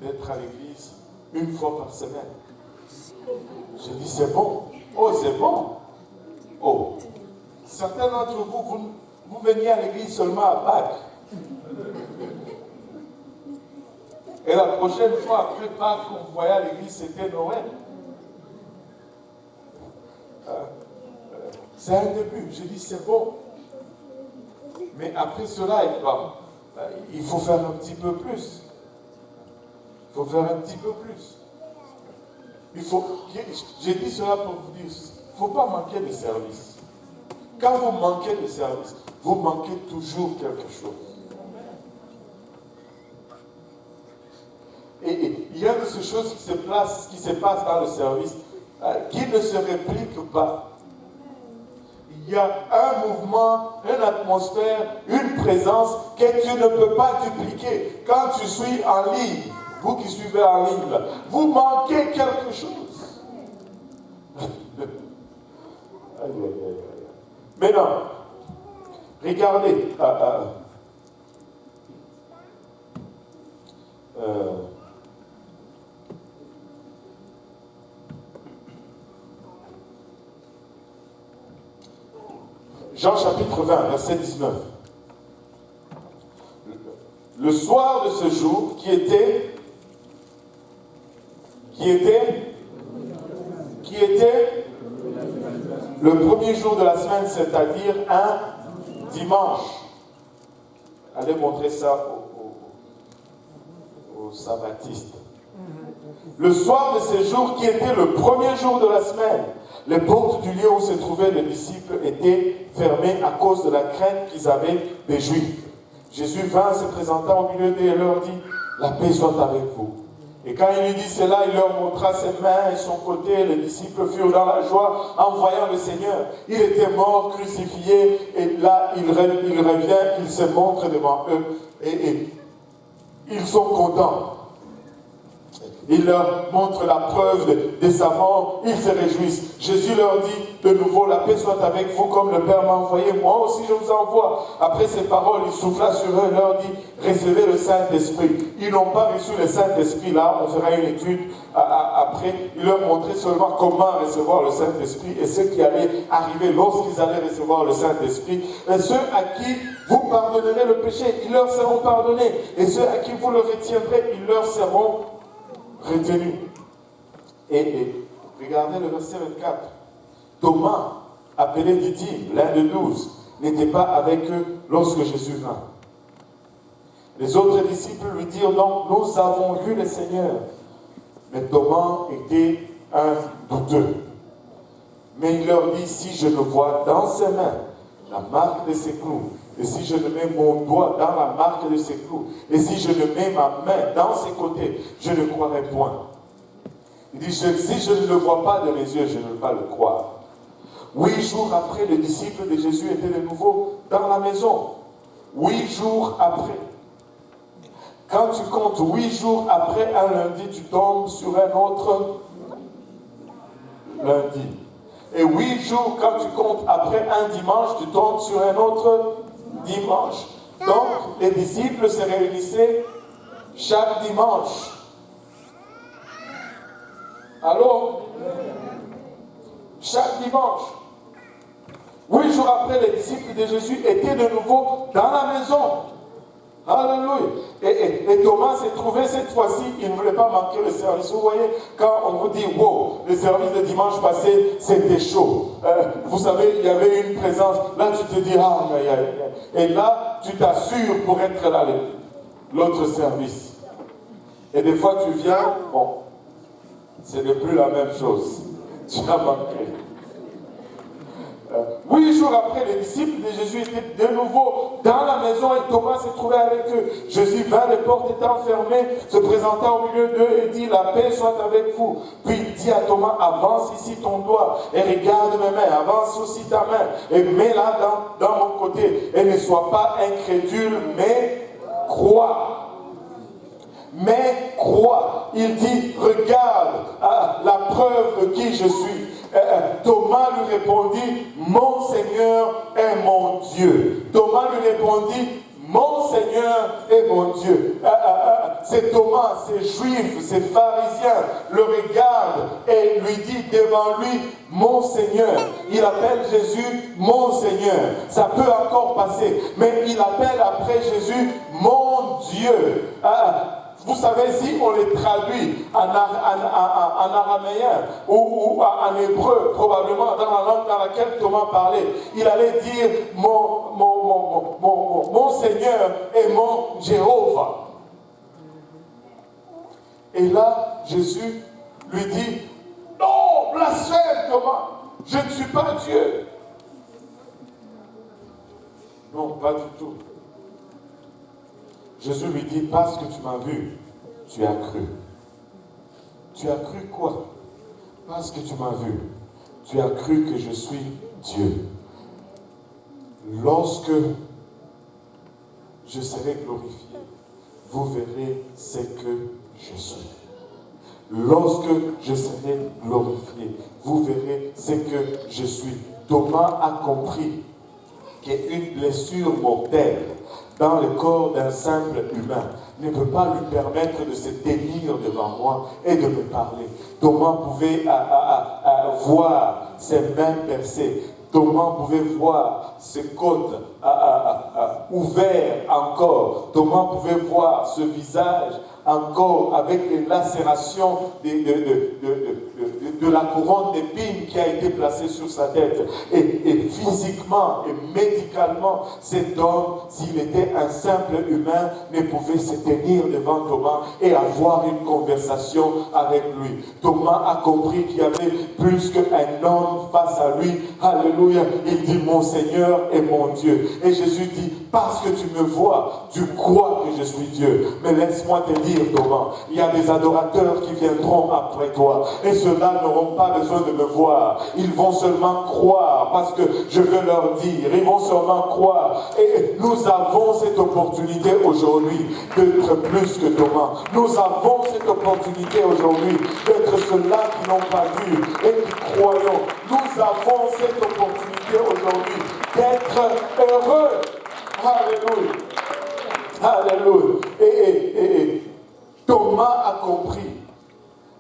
d'être à l'église une fois par semaine. J'ai dit, c'est bon. Oh, c'est bon. Oh, certains d'entre vous veniez à l'église seulement à Pâques. Et la prochaine fois, après Pâques, qu'on voyait à l'église, c'était Noël. C'est un début. J'ai dit, c'est bon. Mais après cela, il faut faire un petit peu plus. Il faut faire un petit peu plus. J'ai dit cela pour vous dire, il ne faut pas manquer de service. Quand vous manquez de service, vous manquez toujours quelque chose. Et il y a de ces choses qui se passent dans le service qui ne se répliquent pas. Il y a un mouvement, une atmosphère, une présence que tu ne peux pas dupliquer. Quand tu suis en ligne, vous qui suivez en ligne, vous manquez quelque chose. Mais non, regardez. Jean chapitre 20, verset 19. Le soir de ce jour, qui était le premier jour de la semaine, c'est-à-dire un dimanche. Allez montrer ça aux sabbatistes. Le soir de ce jour, qui était le premier jour de la semaine, les portes du lieu où se trouvaient les disciples étaient fermées à cause de la crainte qu'ils avaient des Juifs. Jésus vint, se présenta au milieu d'eux et leur dit, la paix soit avec vous. Et quand il lui dit cela, il leur montra ses mains et son côté. Les disciples furent dans la joie en voyant le Seigneur. Il était mort, crucifié, et là, il revient, il se montre devant eux, et ils sont contents. Il leur montre la preuve de sa mort, ils se réjouissent. Jésus leur dit de nouveau, la paix soit avec vous comme le Père m'a envoyé, moi aussi je vous envoie. Après ces paroles, il souffla sur eux et leur dit, recevez le Saint-Esprit. Ils n'ont pas reçu le Saint-Esprit, là, on fera une étude après. Il leur montrait seulement comment recevoir le Saint-Esprit et ce qui allait arriver lorsqu'ils allaient recevoir le Saint-Esprit. Et ceux à qui vous pardonnerez le péché, ils leur seront pardonnés. Et ceux à qui vous le retiendrez, ils leur seront retenus. Et regardez le verset 24. Thomas, appelé Didyme, l'un des 12, n'était pas avec eux lorsque Jésus vint. Les autres disciples lui dirent donc, nous avons vu le Seigneur. Mais Thomas était un douteux. Mais il leur dit, si je ne vois dans ses mains la marque de ses clous, et si je ne mets mon doigt dans la marque de ses clous, et si je ne mets ma main dans ses côtés, je ne croirai point. Il dit, si je ne le vois pas de mes yeux, je ne peux pas le croire. 8 jours après, les disciples de Jésus étaient de nouveau dans la maison. 8 jours après. Quand tu comptes 8 jours après un lundi, tu tombes sur un autre lundi. Et 8 jours, quand tu comptes après un dimanche, tu tombes sur un autre dimanche. Donc, les disciples se réunissaient chaque dimanche. Allô? Chaque dimanche. 8 jours après, les disciples de Jésus étaient de nouveau dans la maison. Alléluia. Et Thomas s'est trouvé cette fois-ci, il ne voulait pas manquer le service. Vous voyez, quand on vous dit, wow, le service de dimanche passé, c'était chaud. Vous savez, il y avait une présence. Là, tu te dis, ah, aïe, aïe, aïe. Et là, tu t'assures pour être là. l'autre service. Et des fois tu viens, bon, ce n'est plus la même chose. Tu as manqué. 8 jours après, les disciples de Jésus étaient de nouveau dans la maison et Thomas s'est trouvé avec eux. Jésus vint, les portes étant fermées, se présenta au milieu d'eux et dit, la paix soit avec vous. Puis il dit à Thomas, avance ici ton doigt et regarde mes mains, avance aussi ta main et mets-la dans mon côté et ne sois pas incrédule, mais crois. Mais crois. Il dit, regarde la preuve de qui je suis. Thomas lui répondit, mon Seigneur est mon Dieu. Thomas lui répondit, mon Seigneur est mon Dieu. C'est Thomas, ces juifs, ces pharisiens le regardent et lui dit devant lui, mon Seigneur. Il appelle Jésus mon Seigneur. Ça peut encore passer, mais il appelle après Jésus mon Dieu. Vous savez, si on les traduit en araméen ou en hébreu, probablement dans la langue dans laquelle Thomas parlait, il allait dire mon Seigneur et mon Jéhovah. Et là, Jésus lui dit, non, blasphème Thomas, je ne suis pas Dieu. Non, pas du tout. Jésus lui dit, parce que tu m'as vu, tu as cru. Tu as cru quoi? Parce que tu m'as vu, tu as cru que je suis Dieu. Lorsque je serai glorifié, vous verrez ce que je suis. Lorsque je serai glorifié, vous verrez ce que je suis. Thomas a compris qu'une blessure mortelle dans le corps d'un simple humain ne peut pas lui permettre de se tenir devant moi et de me parler. Thomas pouvait voir ses mains percées. Thomas pouvait voir ses côtes ouvertes encore. Thomas pouvait voir ce visage encore avec les lacérations de la couronne d'épines qui a été placée sur sa tête. Et physiquement et médicalement, cet homme, s'il était un simple humain, ne pouvait se tenir devant Thomas et avoir une conversation avec lui. Thomas a compris qu'il y avait plus qu'un homme face à lui. Alléluia. Il dit, mon Seigneur et mon Dieu. Et Jésus dit, parce que tu me vois, tu crois que je suis Dieu. Mais laisse-moi te dire, Thomas, il y a des adorateurs qui viendront après toi. Et ceux-là n'auront pas besoin de me voir. Ils vont seulement croire parce que je veux leur dire. Ils vont seulement croire. Et nous avons cette opportunité aujourd'hui d'être plus que Thomas. Nous avons cette opportunité aujourd'hui d'être ceux-là qui n'ont pas vu et qui croyons. Nous avons cette opportunité aujourd'hui d'être heureux. Alléluia. Alléluia. Et Thomas a compris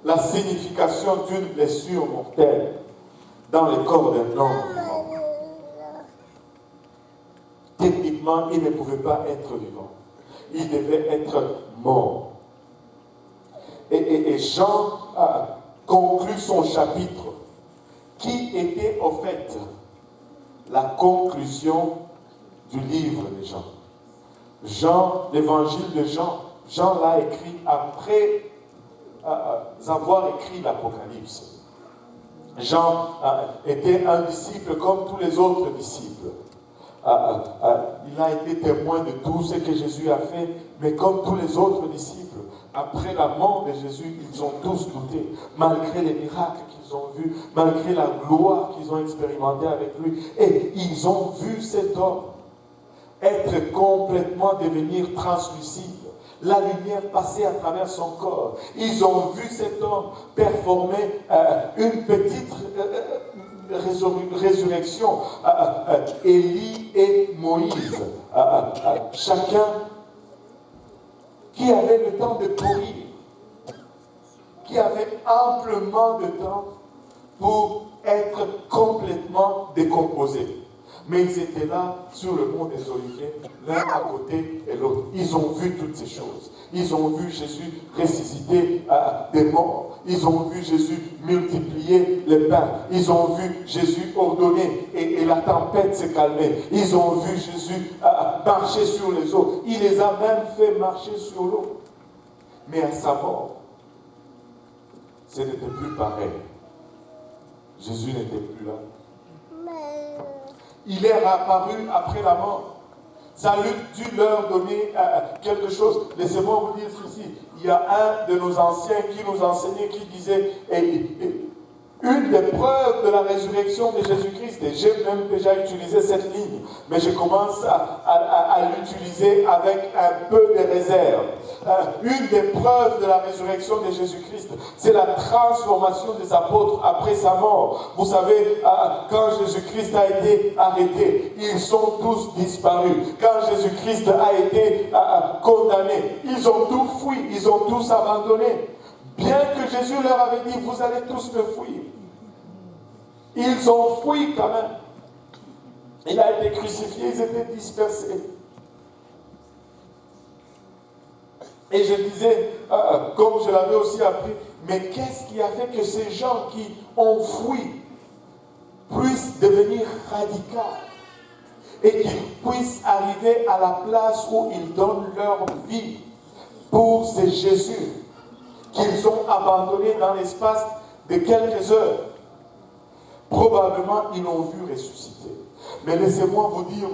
la signification d'une blessure mortelle dans le corps d'un homme. Techniquement, il ne pouvait pas être vivant. Il devait être mort. Et Jean conclut son chapitre qui était au fait la conclusion du livre de Jean. Jean, l'évangile de Jean, Jean l'a écrit après avoir écrit l'Apocalypse. Jean était un disciple comme tous les autres disciples. Il a été témoin de tout ce que Jésus a fait, mais comme tous les autres disciples, après la mort de Jésus, ils ont tous douté, malgré les miracles qu'ils ont vus, malgré la gloire qu'ils ont expérimentée avec lui. Et ils ont vu cet homme être complètement devenir translucide, la lumière passer à travers son corps. Ils ont vu cet homme performer une petite résurrection. Élie et Moïse, chacun qui avait le temps de courir, qui avait amplement de temps pour être complètement décomposé. Mais ils étaient là sur le mont des Oliviers, l'un à côté et l'autre. Ils ont vu toutes ces choses. Ils ont vu Jésus ressusciter des morts. Ils ont vu Jésus multiplier les pains. Ils ont vu Jésus ordonner et la tempête s'est calmée. Ils ont vu Jésus marcher sur les eaux. Il les a même fait marcher sur l'eau. Mais à sa mort, ce n'était plus pareil. Jésus n'était plus là. Il est apparu après la mort. Ça a dû leur donner quelque chose. Laissez-moi vous dire ceci. Il y a un de nos anciens qui nous enseignait, qui disait, une des preuves de la résurrection de Jésus-Christ, et j'ai même déjà utilisé cette ligne, mais je commence à l'utiliser avec un peu de réserve. Une des preuves de la résurrection de Jésus-Christ, c'est la transformation des apôtres après sa mort. Vous savez, quand Jésus-Christ a été arrêté, ils sont tous disparus. Quand Jésus-Christ a été condamné, ils ont tout fui, ils ont tous abandonné. Bien que Jésus leur avait dit, vous allez tous me fuir. Ils ont fui quand même. Il a été crucifié, ils étaient dispersés. Et je disais, comme je l'avais aussi appris, mais qu'est-ce qui a fait que ces gens qui ont fui puissent devenir radicaux et qu'ils puissent arriver à la place où ils donnent leur vie pour ce Jésus qu'ils ont abandonné dans l'espace de quelques heures? Probablement, ils l'ont vu ressusciter. Mais laissez-moi vous dire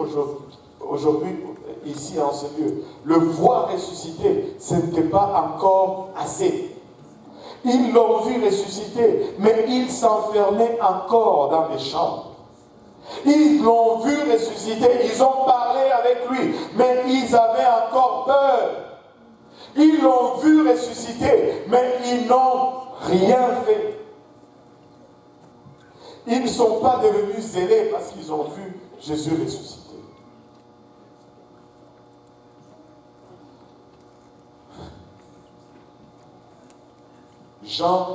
aujourd'hui, ici en ce lieu, le voir ressusciter, ce n'était pas encore assez. Ils l'ont vu ressusciter, mais ils s'enfermaient encore dans des chambres. Ils l'ont vu ressusciter, ils ont parlé avec lui, mais ils avaient encore peur. Ils l'ont vu ressusciter, mais ils n'ont rien fait. Ils ne sont pas devenus zélés parce qu'ils ont vu Jésus ressusciter. Jean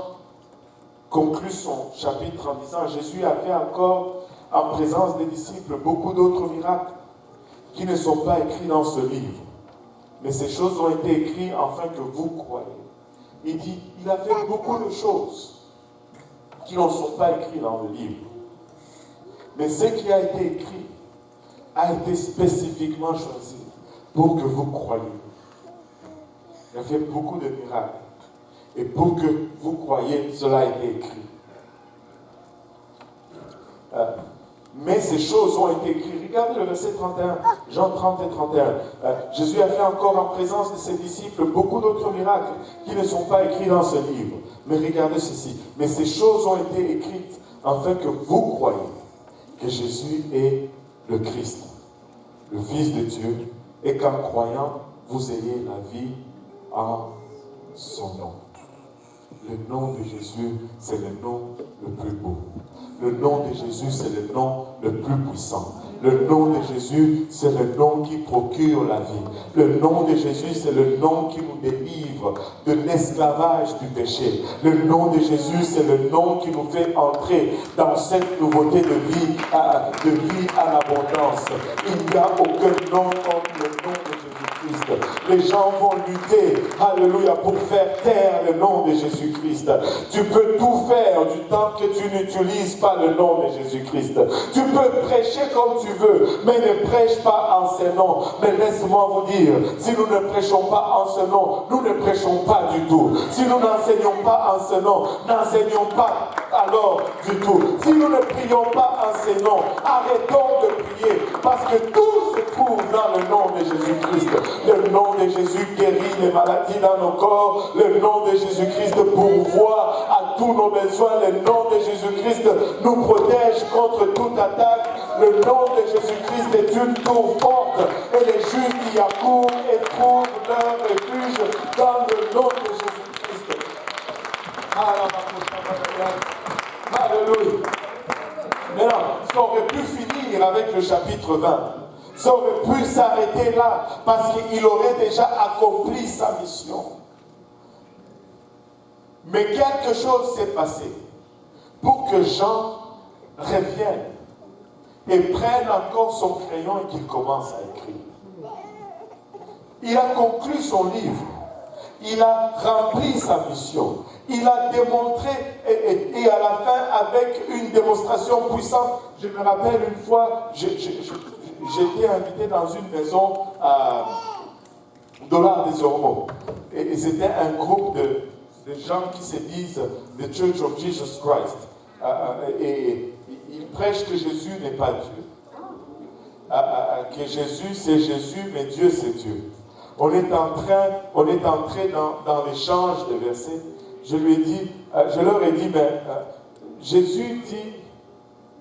conclut son chapitre en disant, Jésus a fait encore en présence des disciples beaucoup d'autres miracles qui ne sont pas écrits dans ce livre. Mais ces choses ont été écrites afin que vous croyez. Il dit, il a fait beaucoup de choses qui ne sont pas écrites dans le livre. Mais ce qui a été écrit a été spécifiquement choisi pour que vous croyiez. Il a fait beaucoup de miracles. Et pour que vous croyiez, cela a été écrit. Mais ces choses ont été écrites. Regardez le verset 31, Jean 30 et 31. Jésus a fait encore en présence de ses disciples beaucoup d'autres miracles qui ne sont pas écrits dans ce livre. Mais regardez ceci. Mais ces choses ont été écrites afin que vous croyiez que Jésus est le Christ, le Fils de Dieu, et qu'en croyant, vous ayez la vie en son nom. Le nom de Jésus, c'est le nom le plus beau. Le nom de Jésus, c'est le nom le plus puissant. Le nom de Jésus, c'est le nom qui procure la vie. Le nom de Jésus, c'est le nom qui nous délivre de l'esclavage du péché. Le nom de Jésus, c'est le nom qui nous fait entrer dans cette nouveauté de vie à l'abondance. Il n'y a aucun nom comme le nom de Jésus-Christ. Les gens vont lutter, alléluia, pour faire taire le nom de Jésus-Christ. Tu peux tout faire du temps que tu n'utilises pas le nom de Jésus-Christ. Tu peux prêcher comme tu veux, mais ne prêche pas en ce nom. Mais laisse-moi vous dire, si nous ne prêchons pas en ce nom, nous ne prêchons pas du tout. Si nous n'enseignons pas en ce nom, n'enseignons pas alors du tout. Si nous ne prions pas en ce nom, arrêtons de prier, parce que tout se trouve dans le nom de Jésus-Christ. Le nom de Jésus guérit les maladies dans nos corps. Le nom de Jésus-Christ pourvoit à tous nos besoins. Le nom de Jésus-Christ nous protège contre toute attaque. Le nom de Jésus-Christ est une tour forte, et les justes y accourent et trouvent leur refuge dans le nom de Jésus-Christ. Alléluia. Maintenant, ça aurait pu finir avec le chapitre 20. Ça aurait pu s'arrêter là, parce qu'il aurait déjà accompli sa mission. Mais quelque chose s'est passé pour que Jean revienne et prenne encore son crayon et qu'il commence à écrire. Il a conclu son livre. il a rempli sa mission. Il a démontré, et à la fin, avec une démonstration puissante, je me rappelle une fois, j'étais invité dans une maison à Dollars des Ormeaux. Et c'était un groupe de gens qui se disent The Church of Jesus Christ. Et ils prêchent que Jésus n'est pas Dieu. Que Jésus c'est Jésus, mais Dieu c'est Dieu. On est entré dans l'échange de versets. Je leur ai dit, mais Jésus dit,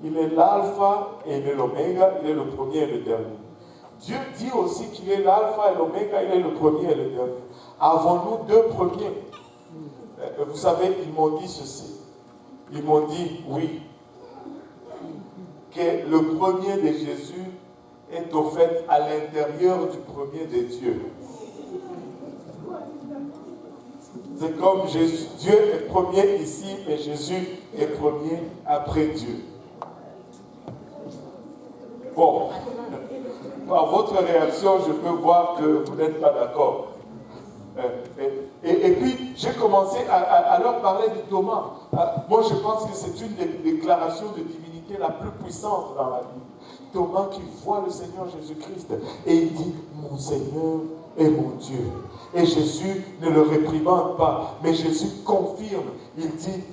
il est l'alpha et il est l'oméga, il est le premier et le dernier. Dieu dit aussi qu'il est l'alpha et l'oméga, il est le premier et le dernier. Avons-nous deux premiers? Vous savez, ils m'ont dit ceci. Ils m'ont dit, oui, que le premier de Jésus est au fait à l'intérieur du premier de Dieu. C'est comme Jésus, Dieu est premier ici, mais Jésus est premier après Dieu. Bon, par votre réaction, je peux voir que vous n'êtes pas d'accord. Et puis, j'ai commencé à leur parler de Thomas. Moi, je pense que c'est une des déclarations de divinité la plus puissante dans la Bible. Thomas qui voit le Seigneur Jésus-Christ et il dit, mon Seigneur est mon Dieu. Et Jésus ne le réprimande pas, mais Jésus confirme. Il dit,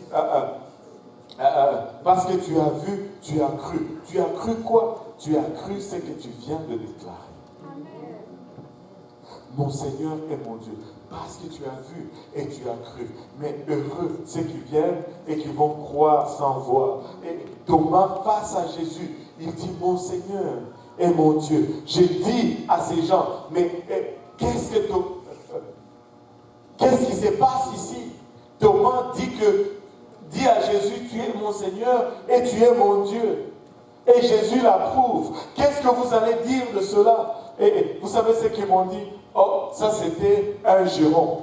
parce que tu as vu, tu as cru. Tu as cru quoi? Tu as cru ce que tu viens de déclarer. Amen. Mon Seigneur est mon Dieu. Parce que tu as vu et tu as cru. Mais heureux ceux qui viennent et qui vont croire sans voir. Et Thomas, face à Jésus, il dit, mon Seigneur est mon Dieu. Je dis à ces gens, mais qu'est-ce qui se passe ici? Thomas dit à Jésus, tu es mon Seigneur et tu es mon Dieu. Et Jésus l'approuve. Qu'est-ce que vous allez dire de cela? Et vous savez ce qu'ils m'ont dit? Oh, ça c'était un juron.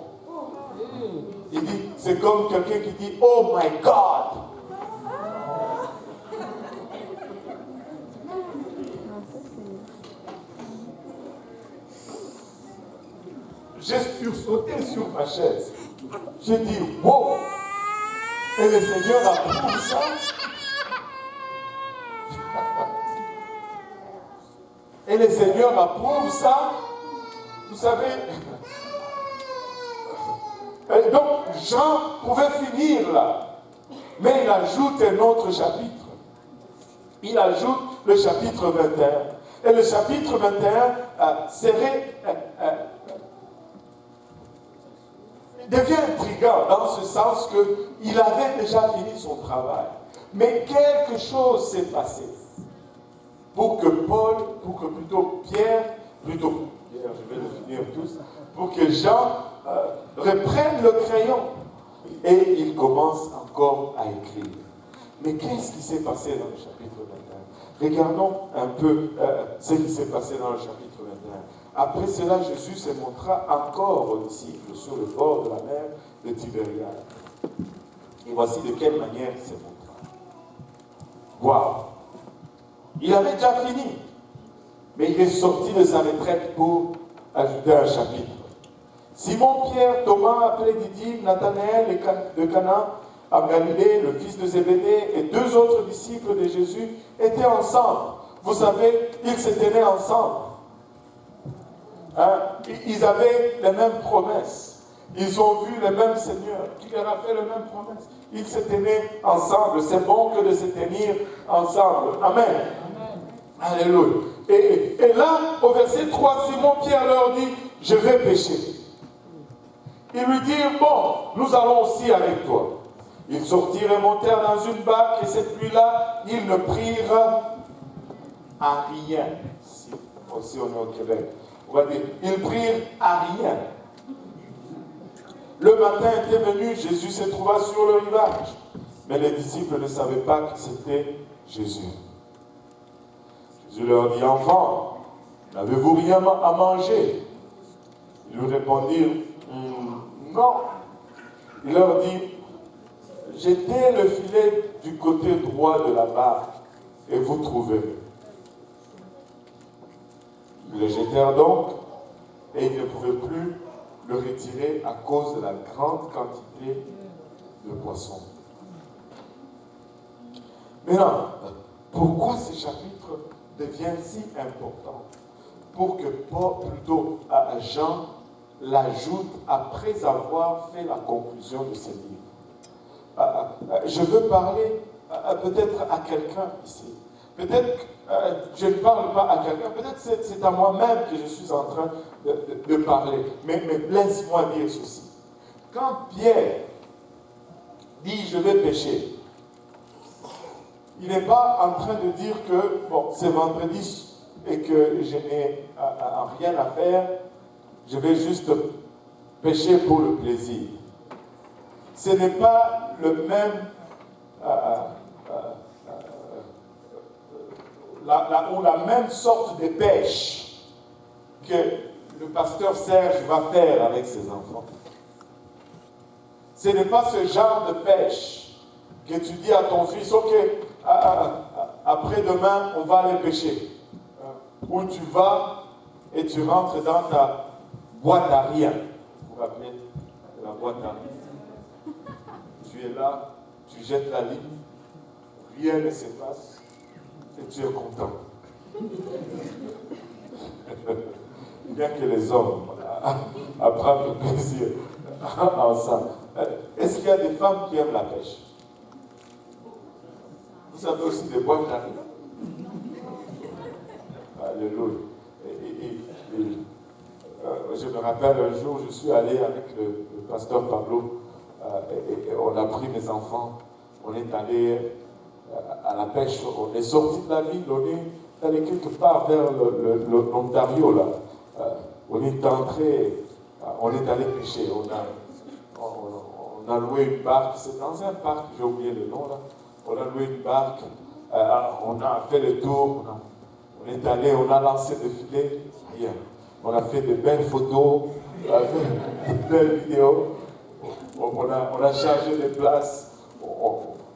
Il dit, c'est comme quelqu'un qui dit, oh my God. J'ai sursauté sur ma chaise. J'ai dit, wow. Et le Seigneur approuve ça. Et le Seigneur approuve ça. Vous savez. Et donc, Jean pouvait finir là. Mais il ajoute un autre chapitre. Il ajoute le chapitre 21. Et le chapitre 21 devient intriguant dans ce sens qu'il avait déjà fini son travail. Mais quelque chose s'est passé pour que Pierre, je vais le finir tous, pour que Jean reprenne le crayon. Et il commence encore à écrire. Mais qu'est-ce qui s'est passé dans le chapitre 21? Regardons un peu ce qui s'est passé dans le chapitre 21. Après cela, Jésus se montra encore aux disciples sur le bord de la mer de Tibériade. Et voici de quelle manière il se montra. Waouh! Il avait déjà fini. Mais il est sorti de sa retraite pour ajouter un chapitre. Simon-Pierre, Thomas, appelé Didyme, Nathanaël de Cana, en Galilée, le fils de Zébédée, et deux autres disciples de Jésus étaient ensemble. Vous savez, ils se tenaient ensemble. Ils avaient les mêmes promesses. Ils ont vu le même Seigneur qui leur a fait les mêmes promesses. Ils se tenaient ensemble. C'est bon que de se tenir ensemble. Amen. Alléluia. Et là, au verset 3, Simon-Pierre leur dit, je vais pêcher. Ils lui dirent, bon, nous allons aussi avec toi. Ils sortirent et montèrent dans une barque, et cette nuit-là, ils ne prirent à rien. Aussi on est au Québec. On va dire, ils prirent à rien. Le matin était venu, Jésus se trouva sur le rivage. Mais les disciples ne savaient pas que c'était Jésus. Jésus leur dit, enfants, n'avez-vous rien à manger? Ils lui répondirent, non. Il leur dit, jetez le filet du côté droit de la barque et vous trouverez. Ils le jetèrent donc et ils ne pouvaient plus le retirer à cause de la grande quantité de poissons. Maintenant, pourquoi ce chapitre devient si important? Pour que Jean l'ajoute après avoir fait la conclusion de ce livre. Je veux parler peut-être à quelqu'un ici. Peut-être que je ne parle pas à quelqu'un, peut-être c'est à moi-même que je suis en train de parler. Mais laisse-moi dire ceci. Quand Pierre dit « je vais pécher », il n'est pas en train de dire que bon, c'est vendredi et que je n'ai rien à faire, je vais juste pécher pour le plaisir. Ce n'est pas le même la même sorte de pêche que le pasteur Serge va faire avec ses enfants. Ce n'est pas ce genre de pêche que tu dis à ton fils, ok, après-demain, on va aller pêcher. Où tu vas et tu rentres dans ta boîte à rien. Vous vous rappelez la boîte à rien? Tu es là, tu jettes la ligne, rien ne se passe et tu es content. Bien que les hommes apprennent le plaisir ensemble. Est-ce qu'il y a des femmes qui aiment la pêche? Vous avez aussi des boîtes à rien. Alléluia. Je me rappelle un jour, je suis allé avec le pasteur Pablo et on a pris mes enfants, on est allé à la pêche, on est sorti de la ville, on est allé quelque part vers l'Ontario là. On est entré, on est allé pêcher, on a loué une barque, c'est dans un parc, j'ai oublié le nom là, on a loué une barque, on a fait le tour, on est allé, on a lancé des filets, rien. On a fait de belles photos, on a fait de belles vidéos, on a chargé des places,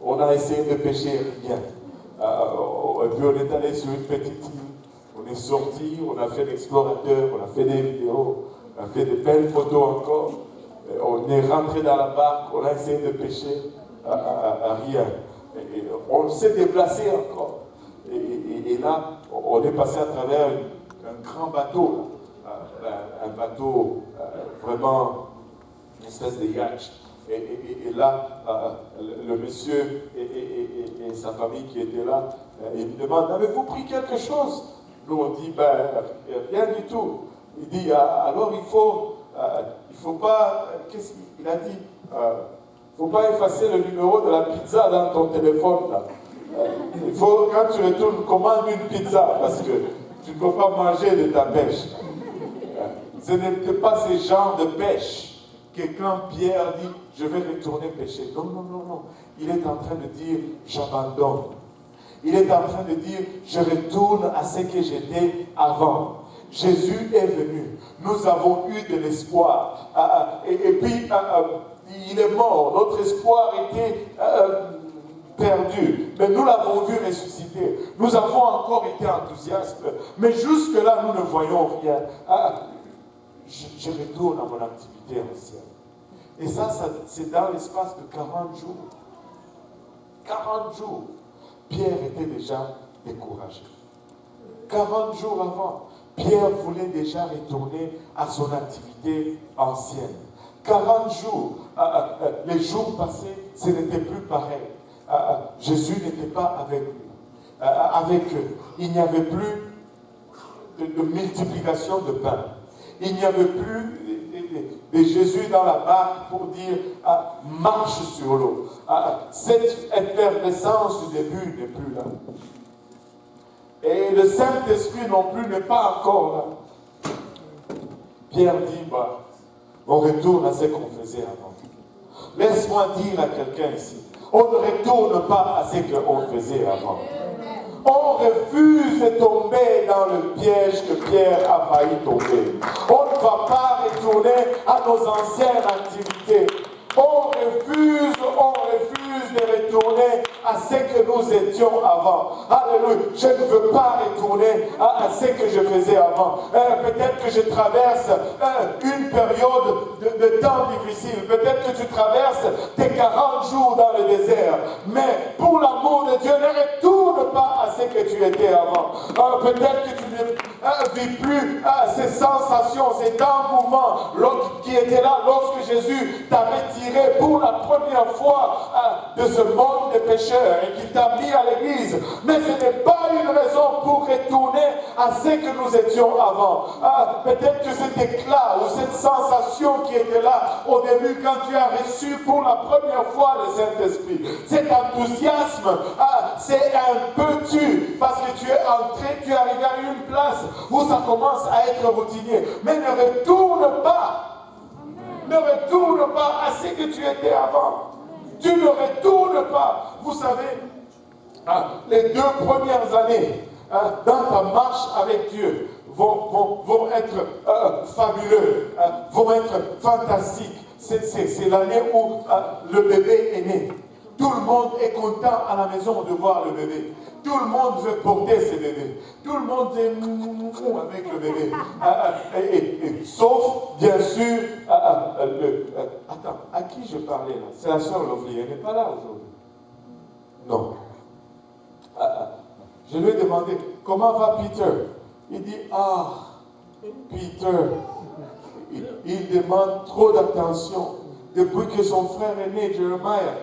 on a essayé de pêcher, rien. Et puis on est allé sur une petite île, on est sorti, on a fait l'explorateur, on a fait des vidéos, on a fait de belles photos encore. On est rentré dans la barque, on a essayé de pêcher, rien. Et on s'est déplacé encore. Et là, on est passé à travers un grand bateau, un bateau vraiment, une espèce de yacht. Et là, le monsieur et sa famille qui étaient là, ils me demandent, avez-vous pris quelque chose? Nous on dit, rien du tout. Il dit, alors il faut pas, qu'est-ce qu'il a dit? Il ne faut pas effacer le numéro de la pizza dans ton téléphone là. Il faut, quand tu retournes, commande une pizza parce que tu ne peux pas manger de ta pêche. Ce n'était pas ce genre de pêche que quand Pierre dit je vais retourner pêcher. Non. Il est en train de dire j'abandonne. Il est en train de dire je retourne à ce que j'étais avant. Jésus est venu. Nous avons eu de l'espoir. Et puis il est mort. Notre espoir était perdu, mais nous l'avons vu ressusciter. Nous avons encore été enthousiastes, mais jusque-là, nous ne voyons rien. Je retourne à mon activité ancienne. Et ça c'est dans l'espace de 40 jours. 40 jours, Pierre était déjà découragé. 40 jours avant, Pierre voulait déjà retourner à son activité ancienne. 40 jours, les jours passés, ce n'était plus pareil. Jésus n'était pas avec lui, avec eux. Il n'y avait plus de multiplication de pain. Il n'y avait plus de Jésus dans la barque pour dire marche sur l'eau. Cette effervescence du début n'est plus là. Et le Saint-Esprit non plus n'est pas encore là. Pierre dit, on retourne à ce qu'on faisait avant. Laisse-moi dire à quelqu'un ici, on ne retourne pas à ce qu'on faisait avant. On refuse de tomber dans le piège que Pierre a failli tomber. On ne va pas retourner à nos anciennes activités. On refuse de retourner à ce que nous étions avant. Alléluia. Je ne veux pas retourner à ce que je faisais avant. Peut-être que je traverse une période de temps difficile. Peut-être que tu traverses tes 40 jours dans le désert. Mais pour l'amour de Dieu, ne retourne pas à ce que tu étais avant. Peut-être que tu ne vis plus ces sensations, cet engouement qui était là lorsque Jésus t'a retiré pour la première fois de ce monde de pécheurs et qui t'a mis à l'église. Mais ce n'est pas une raison pour retourner à ce que nous étions avant. Peut-être que cet éclat ou cette sensation qui était là au début quand tu as reçu pour la première fois le Saint-Esprit, cet enthousiasme, c'est un peu tu, parce que tu es entré, tu es arrivé à une place où ça commence à être routinier. Mais ne retourne pas. Ne retourne pas à ce que tu étais avant. Tu ne retournes pas. Vous savez, les 2 premières années dans ta marche avec Dieu vont être fabuleux, vont être fantastiques. C'est l'année où le bébé est né. Tout le monde est content à la maison de voir le bébé. Tout le monde veut porter ses bébés. Tout le monde est avec le bébé. Sauf, bien sûr, attends, à qui je parlais là? C'est la sœur Lovely, elle n'est pas là aujourd'hui. Non. Je lui ai demandé, comment va Peter? Il dit, Peter, il demande trop d'attention. Depuis que son frère est né, Jeremiah,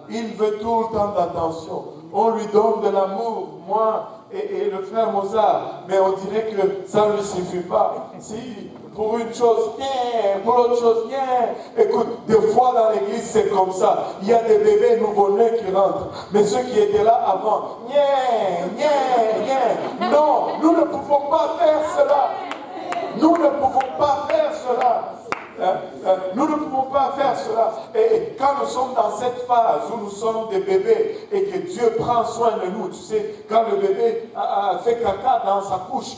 il veut tout le temps d'attention. On lui donne de l'amour, moi et le frère Mozart, mais on dirait que ça ne lui suffit pas. Si pour une chose, pour l'autre chose, écoute, des fois dans l'église c'est comme ça. Il y a des bébés nouveau-nés qui rentrent, mais ceux qui étaient là avant, non, nous ne pouvons pas faire cela. Nous ne pouvons pas faire cela. Nous ne pouvons pas faire cela. Et quand nous sommes dans cette phase où nous sommes des bébés et que Dieu prend soin de nous, tu sais, quand le bébé fait caca dans sa couche,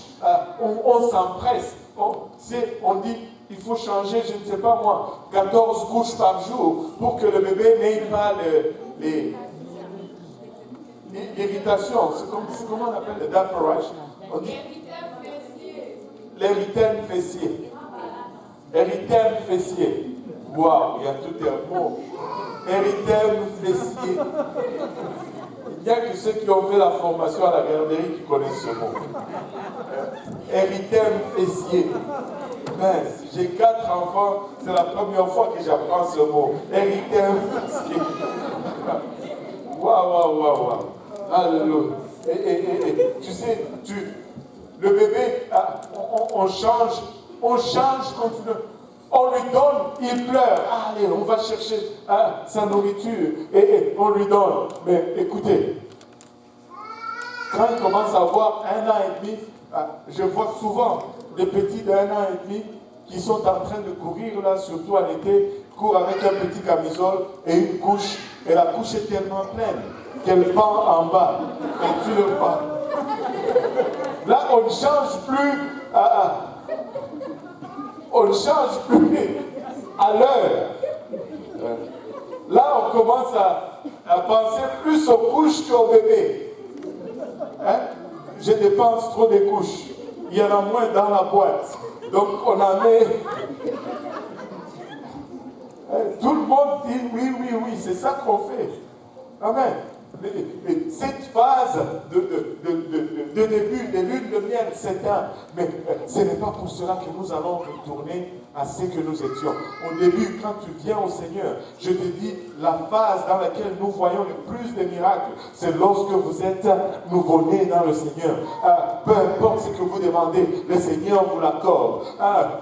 on s'empresse. On dit, il faut changer, je ne sais pas moi, 14 couches par jour pour que le bébé n'ait pas l'irritation. C'est comment on appelle le diaper rash? On dit l'érythème fessier. Érythème fessier. Waouh, il y a tout un mot. Érythème fessier. Il n'y a que ceux qui ont fait la formation à la garderie qui connaissent ce mot. Érythème fessier. Mince, j'ai 4 enfants, c'est la première fois que j'apprends ce mot. Érythème fessier. Waouh. Alléluia. Et tu sais, le bébé, on change continuellement. On lui donne, il pleure. Allez, on va chercher sa nourriture et on lui donne. Mais écoutez, quand il commence à avoir 1 an et demi, je vois souvent des petits d'1 an et demi qui sont en train de courir, là, surtout en été, courent avec un petit camisole et une couche. Et la couche est tellement pleine qu'elle pend en bas. Et tu le vois. Là, on ne change plus. On ne change plus à l'heure. Là, on commence à penser plus aux couches qu'aux bébés. Je dépense trop de couches. Il y en a moins dans la boîte. Donc, on en met. Tout le monde dit oui, c'est ça qu'on fait. Amen. Cette phase de début, de lune de miel, c'est un. Mais ce n'est pas pour cela que nous allons retourner à ce que nous étions. Au début, quand tu viens au Seigneur, je te dis, la phase dans laquelle nous voyons le plus de miracles, c'est lorsque vous êtes nouveau-né dans le Seigneur. Peu importe ce que vous demandez, le Seigneur vous l'accorde.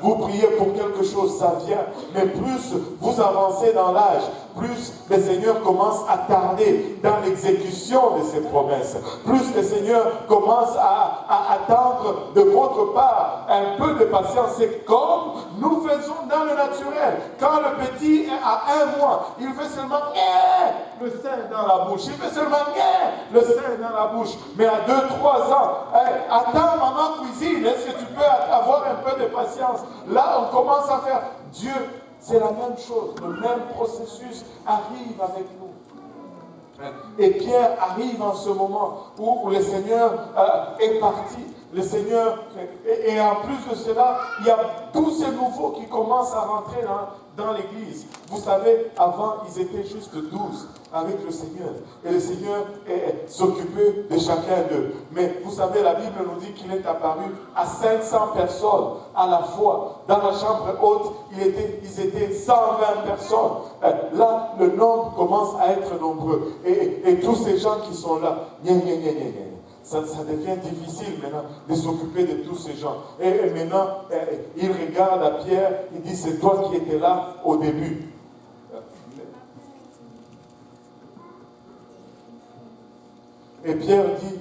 Vous priez pour quelque chose, ça vient. Mais plus vous avancez dans l'âge, plus le Seigneur commence à tarder dans l'exécution de ses promesses. Plus le Seigneur commence à attendre de votre part un peu de patience. C'est comme nous faisons dans le naturel. Quand le petit est à 1 mois, il fait seulement le sein dans la bouche. Il fait seulement le sein dans la bouche. Mais à 2-3 ans, attends, maman cuisine. Est-ce que tu peux avoir un peu de patience? Là, on commence à faire Dieu. C'est la même chose, le même processus arrive avec nous. Et Pierre arrive en ce moment où le Seigneur est parti. Le Seigneur, et en plus de cela, il y a tous ces nouveaux qui commencent à rentrer dans l'église. Vous savez, avant, ils étaient juste 12 avec le Seigneur. Et le Seigneur s'occupait de chacun d'eux. Mais vous savez, la Bible nous dit qu'il est apparu à 500 personnes à la fois. Dans la chambre haute, ils étaient 120 personnes. Là, le nombre commence à être nombreux. Et tous ces gens qui sont là, ça devient difficile maintenant de s'occuper de tous ces gens. Et maintenant, il regarde à Pierre, il dit, c'est toi qui étais là au début. Et Pierre dit,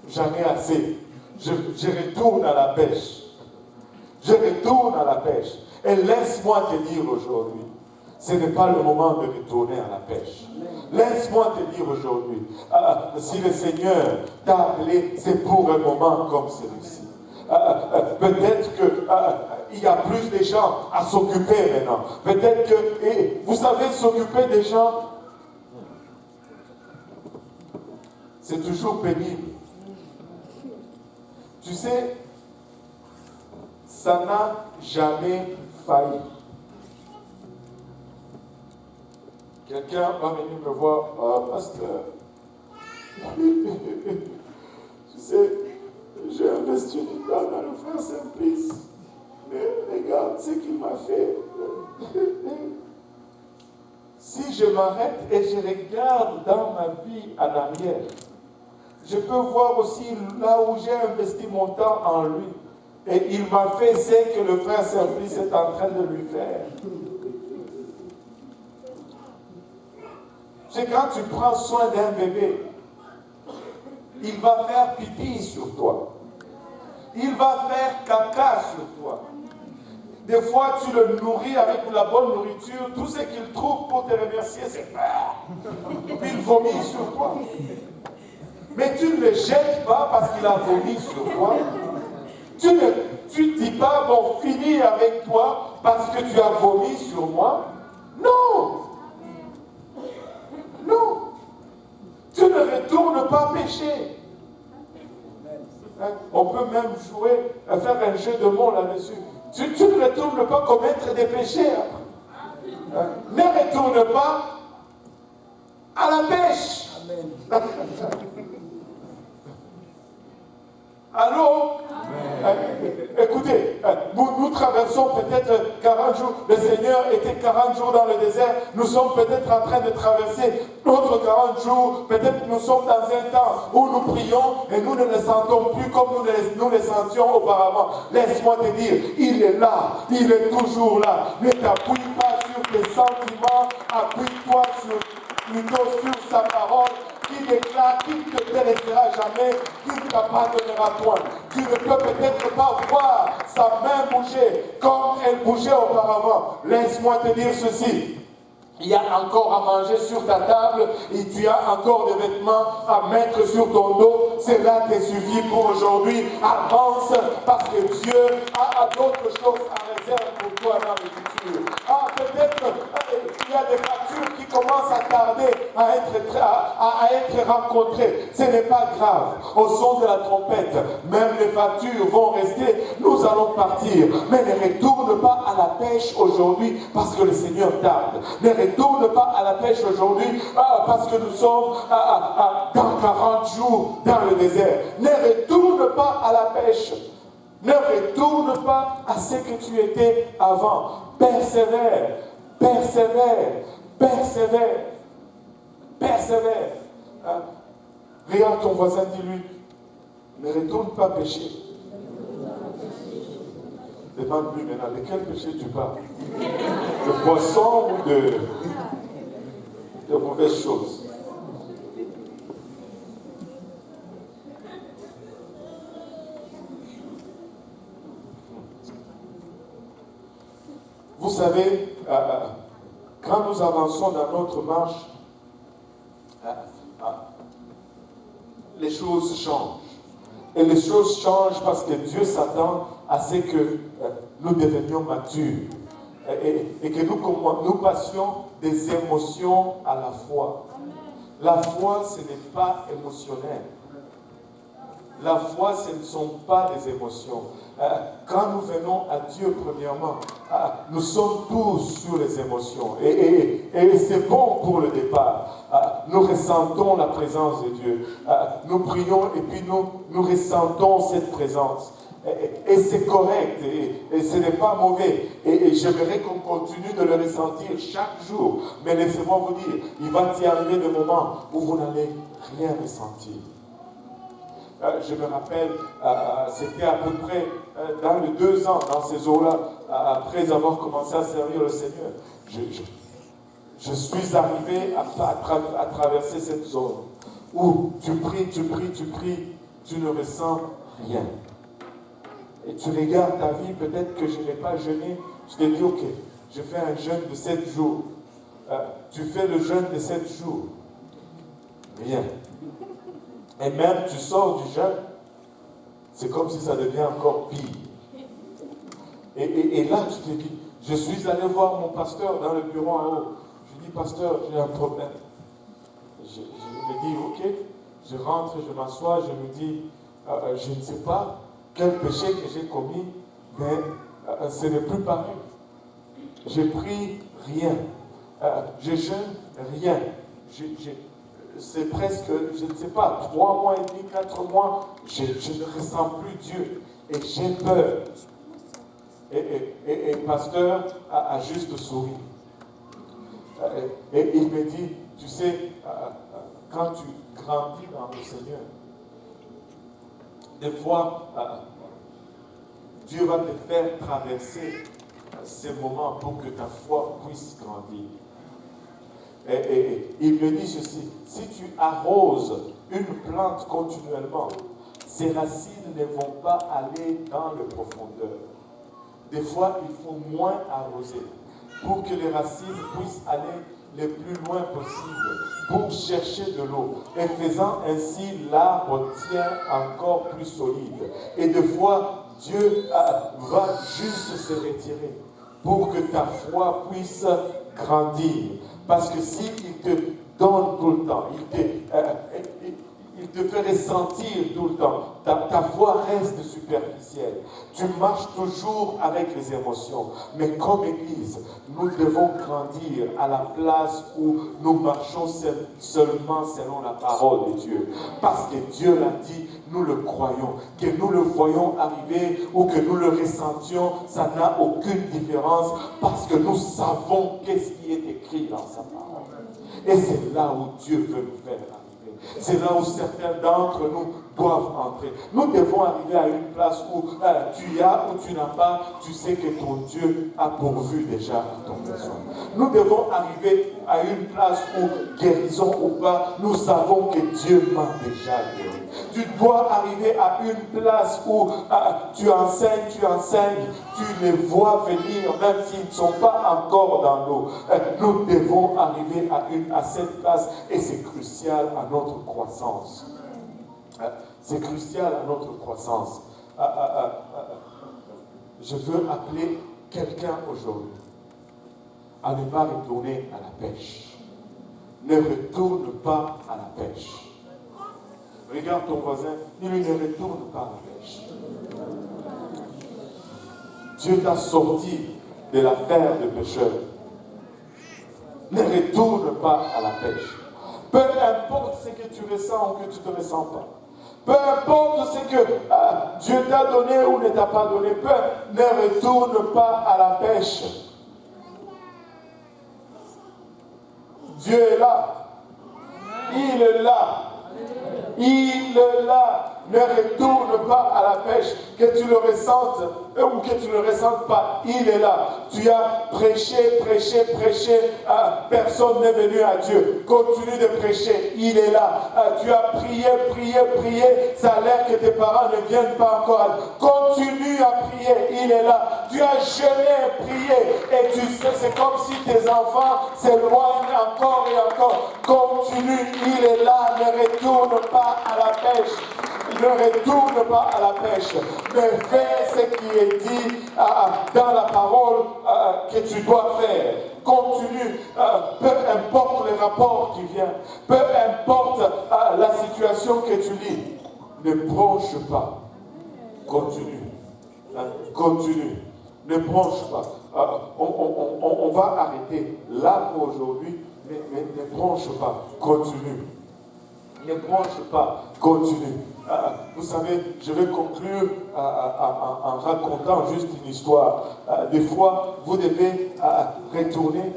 j'en ai assez. Je retourne à la pêche. Je retourne à la pêche. Et laisse-moi te dire aujourd'hui, ce n'est pas le moment de retourner à la pêche. Laisse-moi te dire aujourd'hui, si le Seigneur t'a appelé, c'est pour un moment comme celui-ci. Peut-être qu'il y a plus de gens à s'occuper maintenant. Peut-être que, et vous savez, s'occuper des gens, c'est toujours pénible. Tu sais, ça n'a jamais failli. Quelqu'un va venir me voir, oh pasteur, tu sais, j'ai investi du temps dans le frère Simplice, mais regarde ce qu'il m'a fait. Si je m'arrête et je regarde dans ma vie en arrière, je peux voir aussi là où j'ai investi mon temps en lui. Et il m'a fait ce que le frère Simplice est en train de lui faire. C'est quand tu prends soin d'un bébé, il va faire pipi sur toi. Il va faire caca sur toi. Des fois, tu le nourris avec la bonne nourriture. Tout ce qu'il trouve pour te remercier, c'est puis il vomit sur toi. Mais tu ne le jettes pas parce qu'il a vomi sur toi. Tu ne dis pas, bon, finis avec toi parce que tu as vomi sur moi. Non! Non! Tu ne retournes pas pécher. On peut même jouer, faire un jeu de mots là-dessus. Tu ne retournes pas commettre des péchés. Ne retourne pas à la pêche. Allô? Écoutez, nous traversons peut-être 40 jours. Le Seigneur était 40 jours dans le désert. Nous sommes peut-être en train de traverser d'autres 40 jours. Peut-être nous sommes dans un temps où nous prions et nous ne le sentons plus comme nous le sentions auparavant. Laisse-moi te dire, il est là. Il est toujours là. Ne t'appuie pas sur tes sentiments. Appuie-toi plutôt sur sa parole. Qui déclare qu'il ne te laissera jamais, qu'il ne t'abandonnera point. Tu ne peux peut-être pas voir sa main bouger comme elle bougeait auparavant. Laisse-moi te dire ceci. Il y a encore à manger sur ta table et tu as encore des vêtements à mettre sur ton dos. Cela te suffit pour aujourd'hui. Avance parce que Dieu a d'autres choses à réserve pour toi dans le futur. Peut-être il y a des factures qui commencent à tarder à être rencontrées. Ce n'est pas grave. Au son de la trompette, même les factures vont rester. Nous allons partir. Mais ne retourne pas à la pêche aujourd'hui parce que le Seigneur tarde. Ne retourne pas à la pêche aujourd'hui parce que nous sommes dans 40 jours dans le désert. Ne retourne pas à la pêche. Ne retourne pas à ce que tu étais avant. Persévère, persévère, persévère, persévère. Regarde ton voisin, dis-lui, ne retourne pas pécher. Demande-lui maintenant, de quel péché tu parles? De poisson ou de mauvaises choses? Vous savez, quand nous avançons dans notre marche, les choses changent. Et les choses changent parce que Dieu s'attend à ce que nous devenions matures. et que nous passions des émotions à la foi. La foi, ce n'est pas émotionnel. La foi, ce ne sont pas des émotions. Quand nous venons à Dieu, premièrement, nous sommes tous sur les émotions. Et c'est bon pour le départ. Nous ressentons la présence de Dieu. Nous prions et puis nous ressentons cette présence. Et c'est correct, et ce n'est pas mauvais. Et j'aimerais qu'on continue de le ressentir chaque jour. Mais laissez-moi vous dire, il va y arriver des moments où vous n'allez rien ressentir. Je me rappelle, c'était à peu près dans les 2 ans, dans ces eaux-là, après avoir commencé à servir le Seigneur, je suis arrivé à traverser cette zone où tu pries, tu ne ressens rien. Et tu regardes ta vie, peut-être que je n'ai pas jeûné, tu te dis, ok, je fais un jeûne de 7 jours. Tu fais le jeûne de 7 jours. Rien. Et même tu sors du jeûne, c'est comme si ça devient encore pire. Et là, tu te dis, je suis allé voir mon pasteur dans le bureau en haut. Je lui dis, pasteur, j'ai un problème. Je lui dis, ok, je rentre, je m'assois, je me dis, je ne sais pas quel péché que j'ai commis, mais ce n'est plus pareil. J'ai pris rien. Je jeûne rien. C'est presque, je ne sais pas, 3 mois et demi, 4 mois, je ne ressens plus Dieu. Et j'ai peur. Et le pasteur a juste souri. Et il me dit, tu sais, quand tu grandis dans le Seigneur, des fois, Dieu va te faire traverser ces moments pour que ta foi puisse grandir. Et il me dit ceci, si tu arroses une plante continuellement, ses racines ne vont pas aller dans les profondeurs. Des fois, il faut moins arroser pour que les racines puissent aller le plus loin possible, pour chercher de l'eau. Et faisant ainsi, l'arbre tient encore plus solide. Et des fois, Dieu va juste se retirer pour que ta foi puisse grandir. Parce que s'il te donne tout le temps, il te fait ressentir tout le temps, ta foi reste superficielle. Tu marches toujours avec les émotions. Mais comme Église, nous devons grandir à la place où nous marchons seulement selon la parole de Dieu. Parce que Dieu l'a dit, nous le croyons. Que nous le voyons arriver ou que nous le ressentions, ça n'a aucune différence parce que nous savons qu'est-ce qui est écrit dans sa parole. Et c'est là où Dieu veut nous faire arriver. C'est là où certains d'entre nous doivent entrer. Nous devons arriver à une place où tu as ou tu n'as pas, tu sais que ton Dieu a pourvu déjà à ton besoin. Nous devons arriver à une place où, guérison ou pas, nous savons que Dieu m'a déjà guéri. Tu dois arriver à une place où tu enseignes, tu les vois venir, même s'ils ne sont pas encore dans l'eau. Nous devons arriver à cette place et c'est crucial à notre croissance. C'est crucial à notre croissance. Je veux appeler quelqu'un aujourd'hui à ne pas retourner à la pêche. Ne retourne pas à la pêche. Regarde ton voisin, dis-lui ne retourne pas à la pêche. Dieu t'a sorti de l'affaire de pécheur. Ne retourne pas à la pêche. Peu importe ce que tu ressens ou que tu ne te ressens pas. Peu importe ce que Dieu t'a donné ou ne t'a pas donné. Ne retourne pas à la pêche. Dieu est là. Il est là. Il est là. Ne retourne pas à la pêche. Que tu le ressentes ou que tu ne le ressentes pas. Il est là. Tu as prêché. Personne n'est venu à Dieu. Continue de prêcher. Il est là. Tu as prié. Ça a l'air que tes parents ne viennent pas encore. Continue à prier. Il est là. Tu as jeûné, prié. Et tu sais, c'est comme si tes enfants s'éloignent encore et encore. Continue. Il est là. Ne retourne pas à la pêche. Ne retourne pas à la pêche, mais fais ce qui est dit dans la parole que tu dois faire. Continue, peu importe les rapports qui viennent, peu importe la situation que tu lis, ne bronche pas. Continue. Continue. Ne bronche pas. On va arrêter là pour aujourd'hui, mais ne bronche pas. Continue. Ne bronche pas. Continue. Vous savez, je vais conclure en racontant juste une histoire. Des fois, vous devez retourner,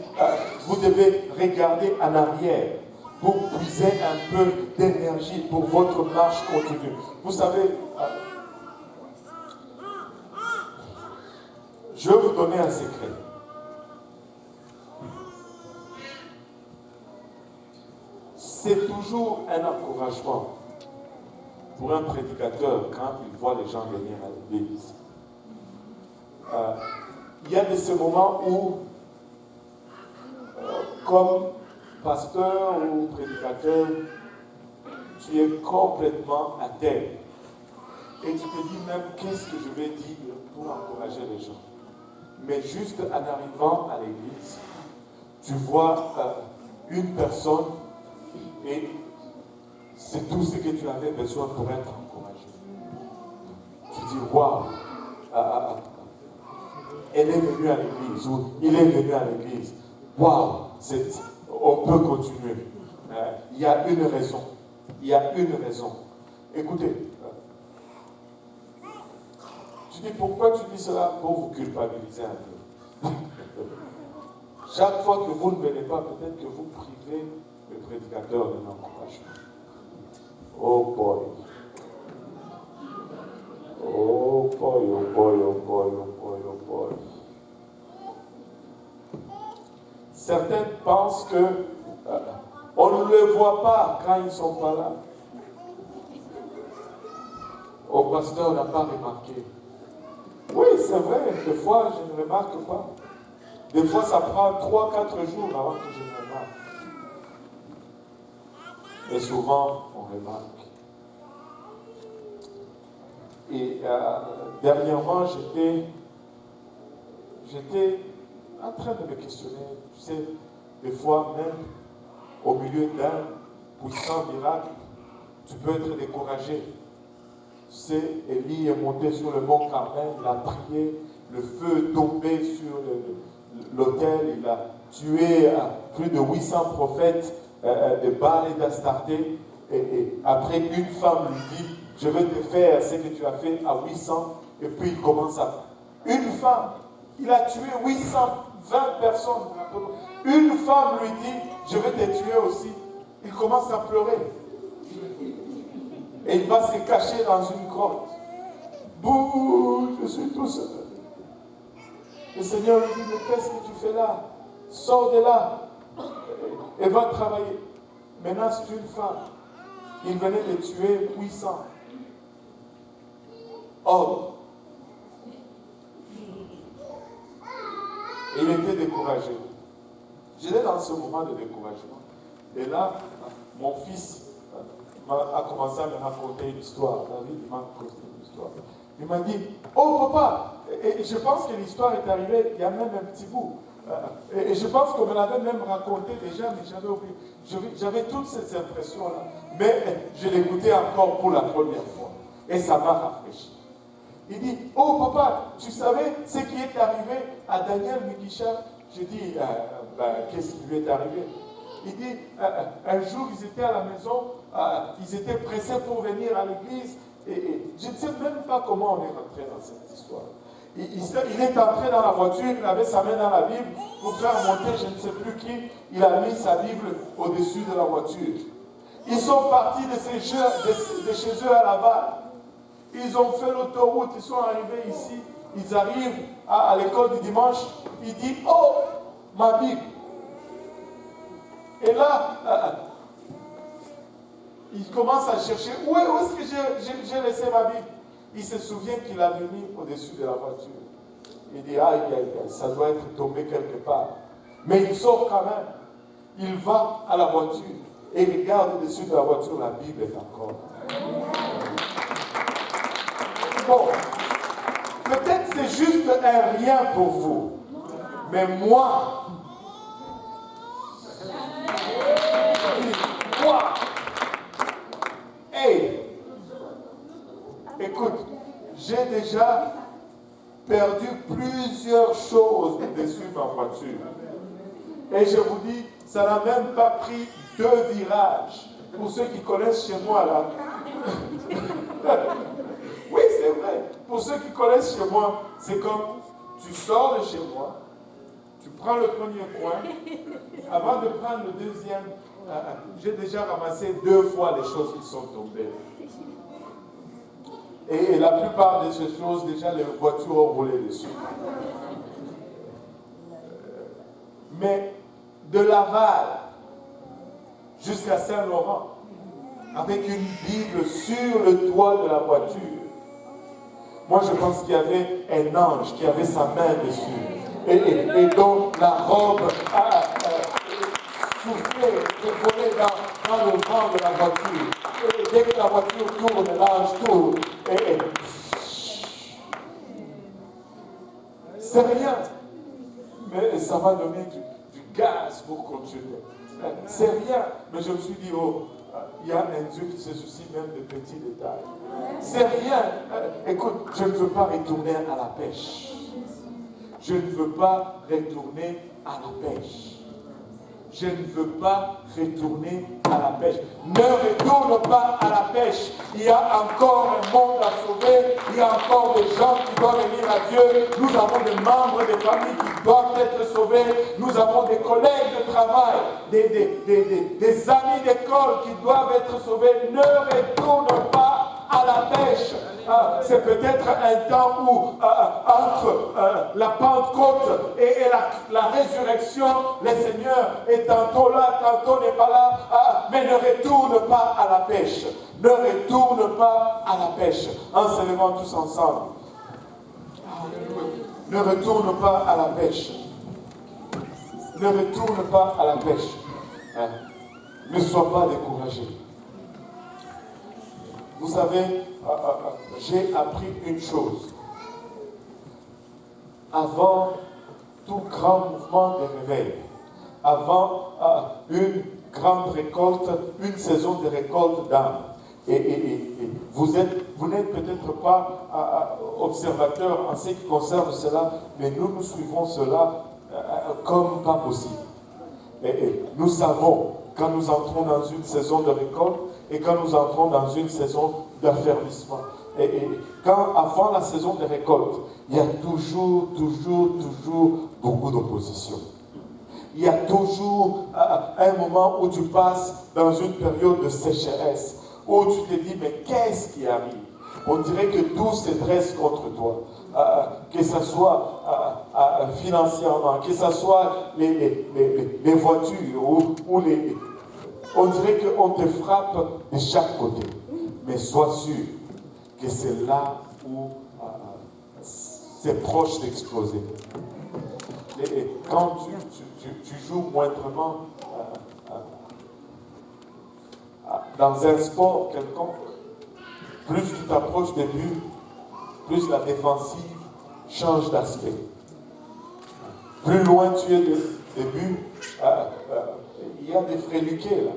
vous devez regarder en arrière pour puiser un peu d'énergie pour votre marche continue. Vous savez, je vais vous donner un secret. C'est toujours un encouragement pour un prédicateur quand il voit les gens venir à l'église. Il y a de ces moments où, comme pasteur ou prédicateur, tu es complètement à terre. Et tu te dis même, qu'est-ce que je vais dire pour encourager les gens? Mais juste en arrivant à l'église, tu vois une personne et c'est tout ce que tu avais besoin pour être encouragé. Tu dis, waouh, elle est venue à l'église ou il est venu à l'église. Waouh, on peut continuer. Il y a une raison. Il y a une raison. Écoutez, tu dis pourquoi tu dis cela? Pour vous culpabiliser un peu. Chaque fois que vous ne venez pas, peut-être que vous privez le prédicateur de l'encouragement. Oh boy. Oh boy, oh boy, oh boy, oh boy, oh boy. Certains pensent que on ne le voit pas quand ils ne sont pas là. Oh, pasteur n'a pas remarqué. Oui, c'est vrai, des fois je ne remarque pas. Des fois ça prend 3-4 jours avant que je ne remarque. Et souvent on remarque. Et dernièrement j'étais en train de me questionner. Tu sais, des fois même au milieu d'un puissant miracle, tu peux être découragé. Tu sais, Élie est monté sur le mont Carmel, il a prié, le feu est tombé sur l'autel, il a tué plus de 800 prophètes de Baal et d'Astarté. Et après, une femme lui dit, je vais te faire ce que tu as fait à 800. Et puis il commence à... Une femme, il a tué 820 personnes. Une femme lui dit, je vais te tuer aussi. Il commence à pleurer. Et il va se cacher dans une grotte. Bouh, je suis tout seul. Le Seigneur lui dit, mais qu'est-ce que tu fais là? Sors de là. Et va travailler. Maintenant, c'est une femme. Il venait de tuer 800 hommes. Et il était découragé. J'étais dans ce moment de découragement. Et là, mon fils a commencé à me raconter une histoire. David m'a raconté une histoire. Il m'a dit, oh papa, et je pense que l'histoire est arrivée, il y a même un petit bout. Et je pense qu'on me l'avait même raconté déjà, mais j'avais oublié. J'avais toutes ces impressions-là. Mais je l'écoutais encore pour la première fois. Et ça m'a rafraîchi. Il dit, oh papa, tu savais ce qui est arrivé à Daniel Mikisha? J'ai dit, qu'est-ce qui lui est arrivé? Il dit, un jour, ils étaient à la maison, ils étaient pressés pour venir à l'église, et je ne sais même pas comment on est rentré dans cette histoire. Il est entré dans la voiture, il avait sa main dans la Bible, pour faire monter je ne sais plus qui, il a mis sa Bible au-dessus de la voiture. Ils sont partis de chez eux à Laval. Ils ont fait l'autoroute, ils sont arrivés ici, ils arrivent à l'école du dimanche, il dit, oh, ma Bible. Et là, il commence à chercher, où est-ce que j'ai laissé ma Bible? Il se souvient qu'il a mis au-dessus de la voiture. Il dit, aïe, ça doit être tombé quelque part. Mais il sort quand même. Il va à la voiture et il regarde au-dessus de la voiture, la Bible est encore. Bon, peut-être c'est juste un rien pour vous. Mais moi, hey, écoute, j'ai déjà perdu plusieurs choses dessus ma voiture. Et je vous dis, ça n'a même pas pris 2 virages. Pour ceux qui connaissent chez moi là. Oui, c'est vrai. Pour ceux qui connaissent chez moi, c'est comme tu sors de chez moi, tu prends le premier coin, avant de prendre le deuxième, j'ai déjà ramassé 2 fois les choses qui sont tombées. Et la plupart de ces choses, déjà les voitures ont roulé dessus. Mais de Laval jusqu'à Saint-Laurent, avec une Bible sur le toit de la voiture, moi je pense qu'il y avait un ange qui avait sa main dessus. Et donc la robe a soufflé, volé dans le vent de la voiture. Et dès que la voiture tourne, l'ange tourne. C'est rien. Mais ça va donner du gaz pour continuer. C'est rien. Mais je me suis dit, oh, il y a un Dieu qui se soucie même de petits détails. C'est rien. Écoute, je ne veux pas retourner à la pêche. Je ne veux pas retourner à la pêche. Je ne veux pas retourner à la pêche. Ne retourne pas à la pêche. Il y a encore un monde à sauver. Il y a encore des gens qui doivent venir à Dieu. Nous avons des membres des familles qui doivent être sauvés. Nous avons des collègues de travail, des amis d'école qui doivent être sauvés. Ne retourne pas à la pêche. C'est peut-être un temps où, entre la Pentecôte et la résurrection, le Seigneur est tantôt là, tantôt n'est pas là, mais ne retourne pas à la pêche. Ne retourne pas à la pêche. En se levant tous ensemble. Ne retourne pas à la pêche. Ne retourne pas à la pêche. Ne sois pas découragé. Vous savez, j'ai appris une chose. Avant tout grand mouvement de réveil, avant une grande récolte, une saison de récolte d'âme, et vous n'êtes peut-être pas observateur en ce qui concerne cela, mais nous suivons cela comme pas possible. Et nous savons, quand nous entrons dans une saison de récolte, et quand nous entrons dans une saison d'affermissement. Et quand, avant la saison de récolte, il y a toujours beaucoup d'opposition. Il y a toujours un moment où tu passes dans une période de sécheresse, où tu te dis, mais qu'est-ce qui arrive? On dirait que tout se dresse contre toi. Que ce soit financièrement, que ce soit les voitures, ou les... On dirait qu'on te frappe de chaque côté. Mais sois sûr que c'est là où c'est proche d'exploser. Et quand tu joues moindrement dans un sport quelconque, plus tu t'approches des buts, plus la défensive change d'aspect. Plus loin tu es des buts, il y a des fréluquets là.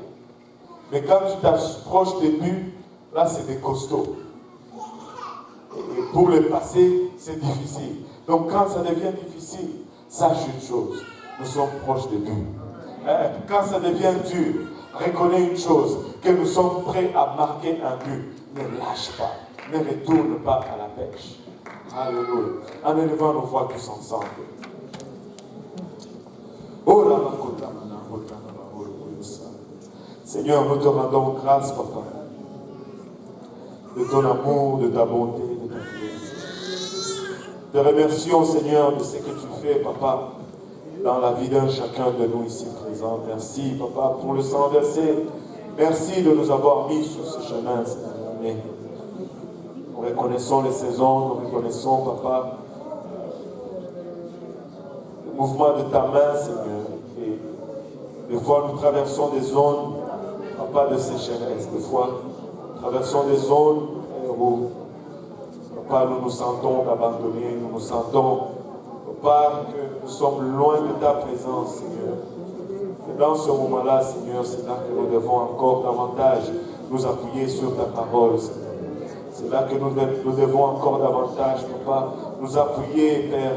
Mais quand tu t'approches des buts, là c'est des costauds. Et pour les passer, c'est difficile. Donc quand ça devient difficile, sache une chose, nous sommes proches des buts. Quand ça devient dur, reconnais une chose, que nous sommes prêts à marquer un but. Ne lâche pas, ne retourne pas à la pêche. Alléluia. En élevant nos voix tous ensemble. Oh là là, Seigneur, nous te rendons grâce, Papa, de ton amour, de ta bonté, de ta fidélité. Te remercions, Seigneur, de ce que tu fais, Papa, dans la vie d'un chacun de nous ici présents. Merci, Papa, pour le sang versé. Merci de nous avoir mis sur ce chemin, Seigneur. Nous reconnaissons les saisons, nous reconnaissons, Papa, le mouvement de ta main, Seigneur. Et des fois, nous traversons des zones, Papa, de sécheresse. Des fois, nous traversons des zones où, Papa, nous nous sentons abandonnés, nous nous sentons, pas que nous sommes loin de ta présence, Seigneur. Et dans ce moment-là, Seigneur, c'est là que nous devons encore davantage nous appuyer sur ta parole, Seigneur. C'est là que nous devons encore davantage, Papa, nous appuyer, Père,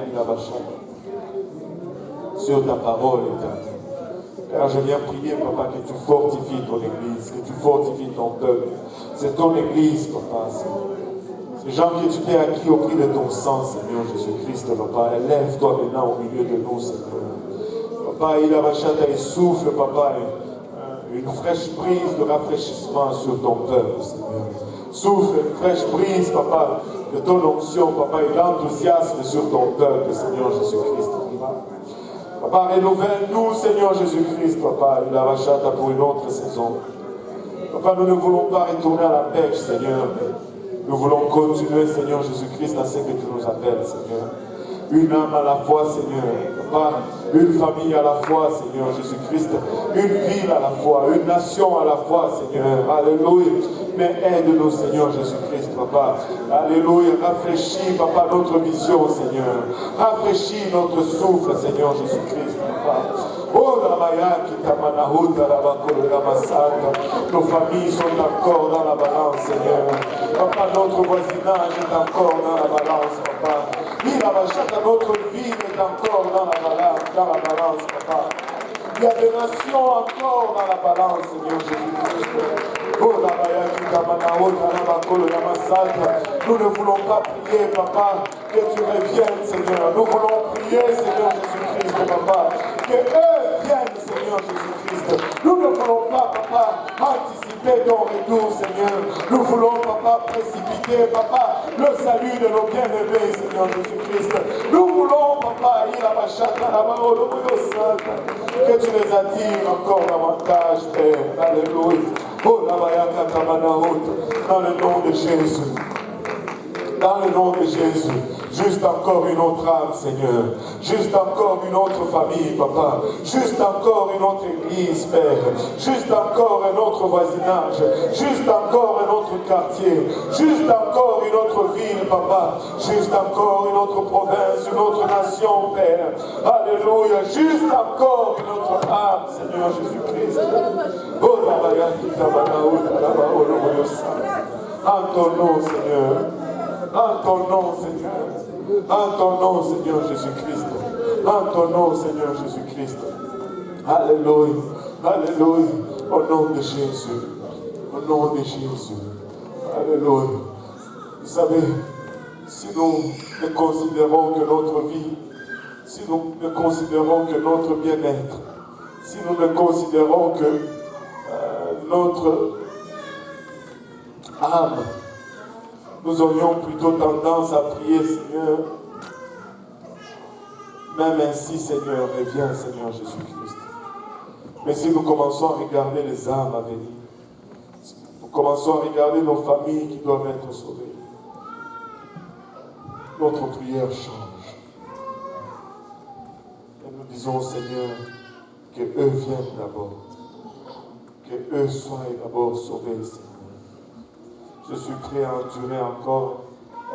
sur ta parole, éternelle. Père, je viens prier, Papa, que tu fortifies ton Église, que tu fortifies ton peuple. C'est ton Église, Papa, Seigneur. Ces gens que tu t'es acquis au prix de ton sang, Seigneur Jésus-Christ, Papa, élève-toi maintenant au milieu de nous, Seigneur. Papa, il a et souffle, Papa, une fraîche brise de rafraîchissement sur ton peuple, Seigneur. Souffle une fraîche brise, Papa, de ton onction, Papa, et l'enthousiasme sur ton peuple, Seigneur Jésus-Christ, Papa. Papa, renouvelle-nous, Seigneur Jésus-Christ, Papa, il a rachata pour une autre saison. Papa, nous ne voulons pas retourner à la pêche, Seigneur. Nous voulons continuer, Seigneur Jésus-Christ, à ce que tu nous appelles, Seigneur. Une âme à la fois, Seigneur. Papa, une famille à la fois, Seigneur Jésus-Christ. Une ville à la fois, une nation à la fois, Seigneur. Alléluia. Mais aide-nous, Seigneur Jésus-Christ, Papa. Alléluia. Rafraîchis, Papa, notre vision, Seigneur. Rafraîchis notre souffle, Seigneur Jésus-Christ, Papa. Oh, la Mayaki, Tamanahuta, la Bakolo, la Massaka. Nos familles sont encore dans la balance, Seigneur. Papa, notre voisinage est encore dans la balance, Papa. Notre vie est encore dans la balance, Papa. Il y a des nations encore dans la balance, Seigneur Jésus-Christ. Oh, la Mayaki, Tamanahuta, la Bakolo, la Massaka. Nous ne voulons pas prier, Papa, que tu reviennes, Seigneur. Nous voulons prier, Seigneur Jésus-Christ, Papa. Que eux viennent, Seigneur Jésus-Christ. Nous ne voulons pas, Papa, anticiper ton retour, Seigneur. Nous voulons, Papa, précipiter, Papa, le salut de nos bien-aimés, Seigneur Jésus-Christ. Nous voulons, Papa, que tu les attires encore davantage, Père. Alléluia. Oh, dans le nom de Jésus. Dans le nom de Jésus. Juste encore une autre âme, Seigneur. Juste encore une autre famille, Papa. Juste encore une autre église, Père. Juste encore un autre voisinage. Juste encore un autre quartier. Juste encore une autre ville, Papa. Juste encore une autre province, une autre nation, Père. Alléluia. Juste encore une autre âme, Seigneur Jésus-Christ. Oh, en ton nom, Seigneur. En ton nom, Seigneur. En ton nom, Seigneur Jésus-Christ. En ton nom, Seigneur Jésus-Christ. Alléluia. Alléluia. Au nom de Jésus. Au nom de Jésus. Alléluia. Vous savez, si nous ne considérons que notre vie, si nous ne considérons que notre bien-être, si nous ne considérons que notre âme, nous aurions plutôt tendance à prier, Seigneur. Même ainsi, Seigneur, reviens, Seigneur Jésus-Christ. Mais si nous commençons à regarder les âmes à venir, si nous commençons à regarder nos familles qui doivent être sauvées, notre prière change. Et nous disons, Seigneur, que eux viennent d'abord. Que eux soient d'abord sauvés, Seigneur. Je suis prêt à endurer encore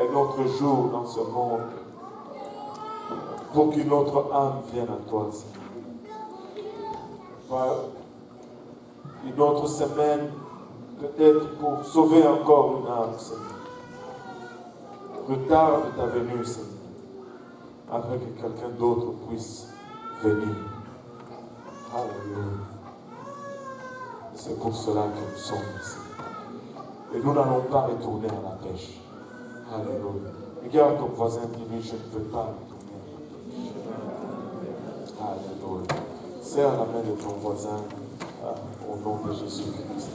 un autre jour dans ce monde pour qu'une autre âme vienne à toi, Seigneur. Une autre semaine, peut-être pour sauver encore une âme, Seigneur. Retarde ta venue, Seigneur, afin que quelqu'un d'autre puisse venir. Alléluia. C'est pour cela que nous sommes ici. Et nous n'allons pas retourner à la pêche. Alléluia. Regarde ton voisin et dis-lui, je ne veux pas retourner à la pêche. Alléluia. Serre la main de ton voisin au nom de Jésus-Christ.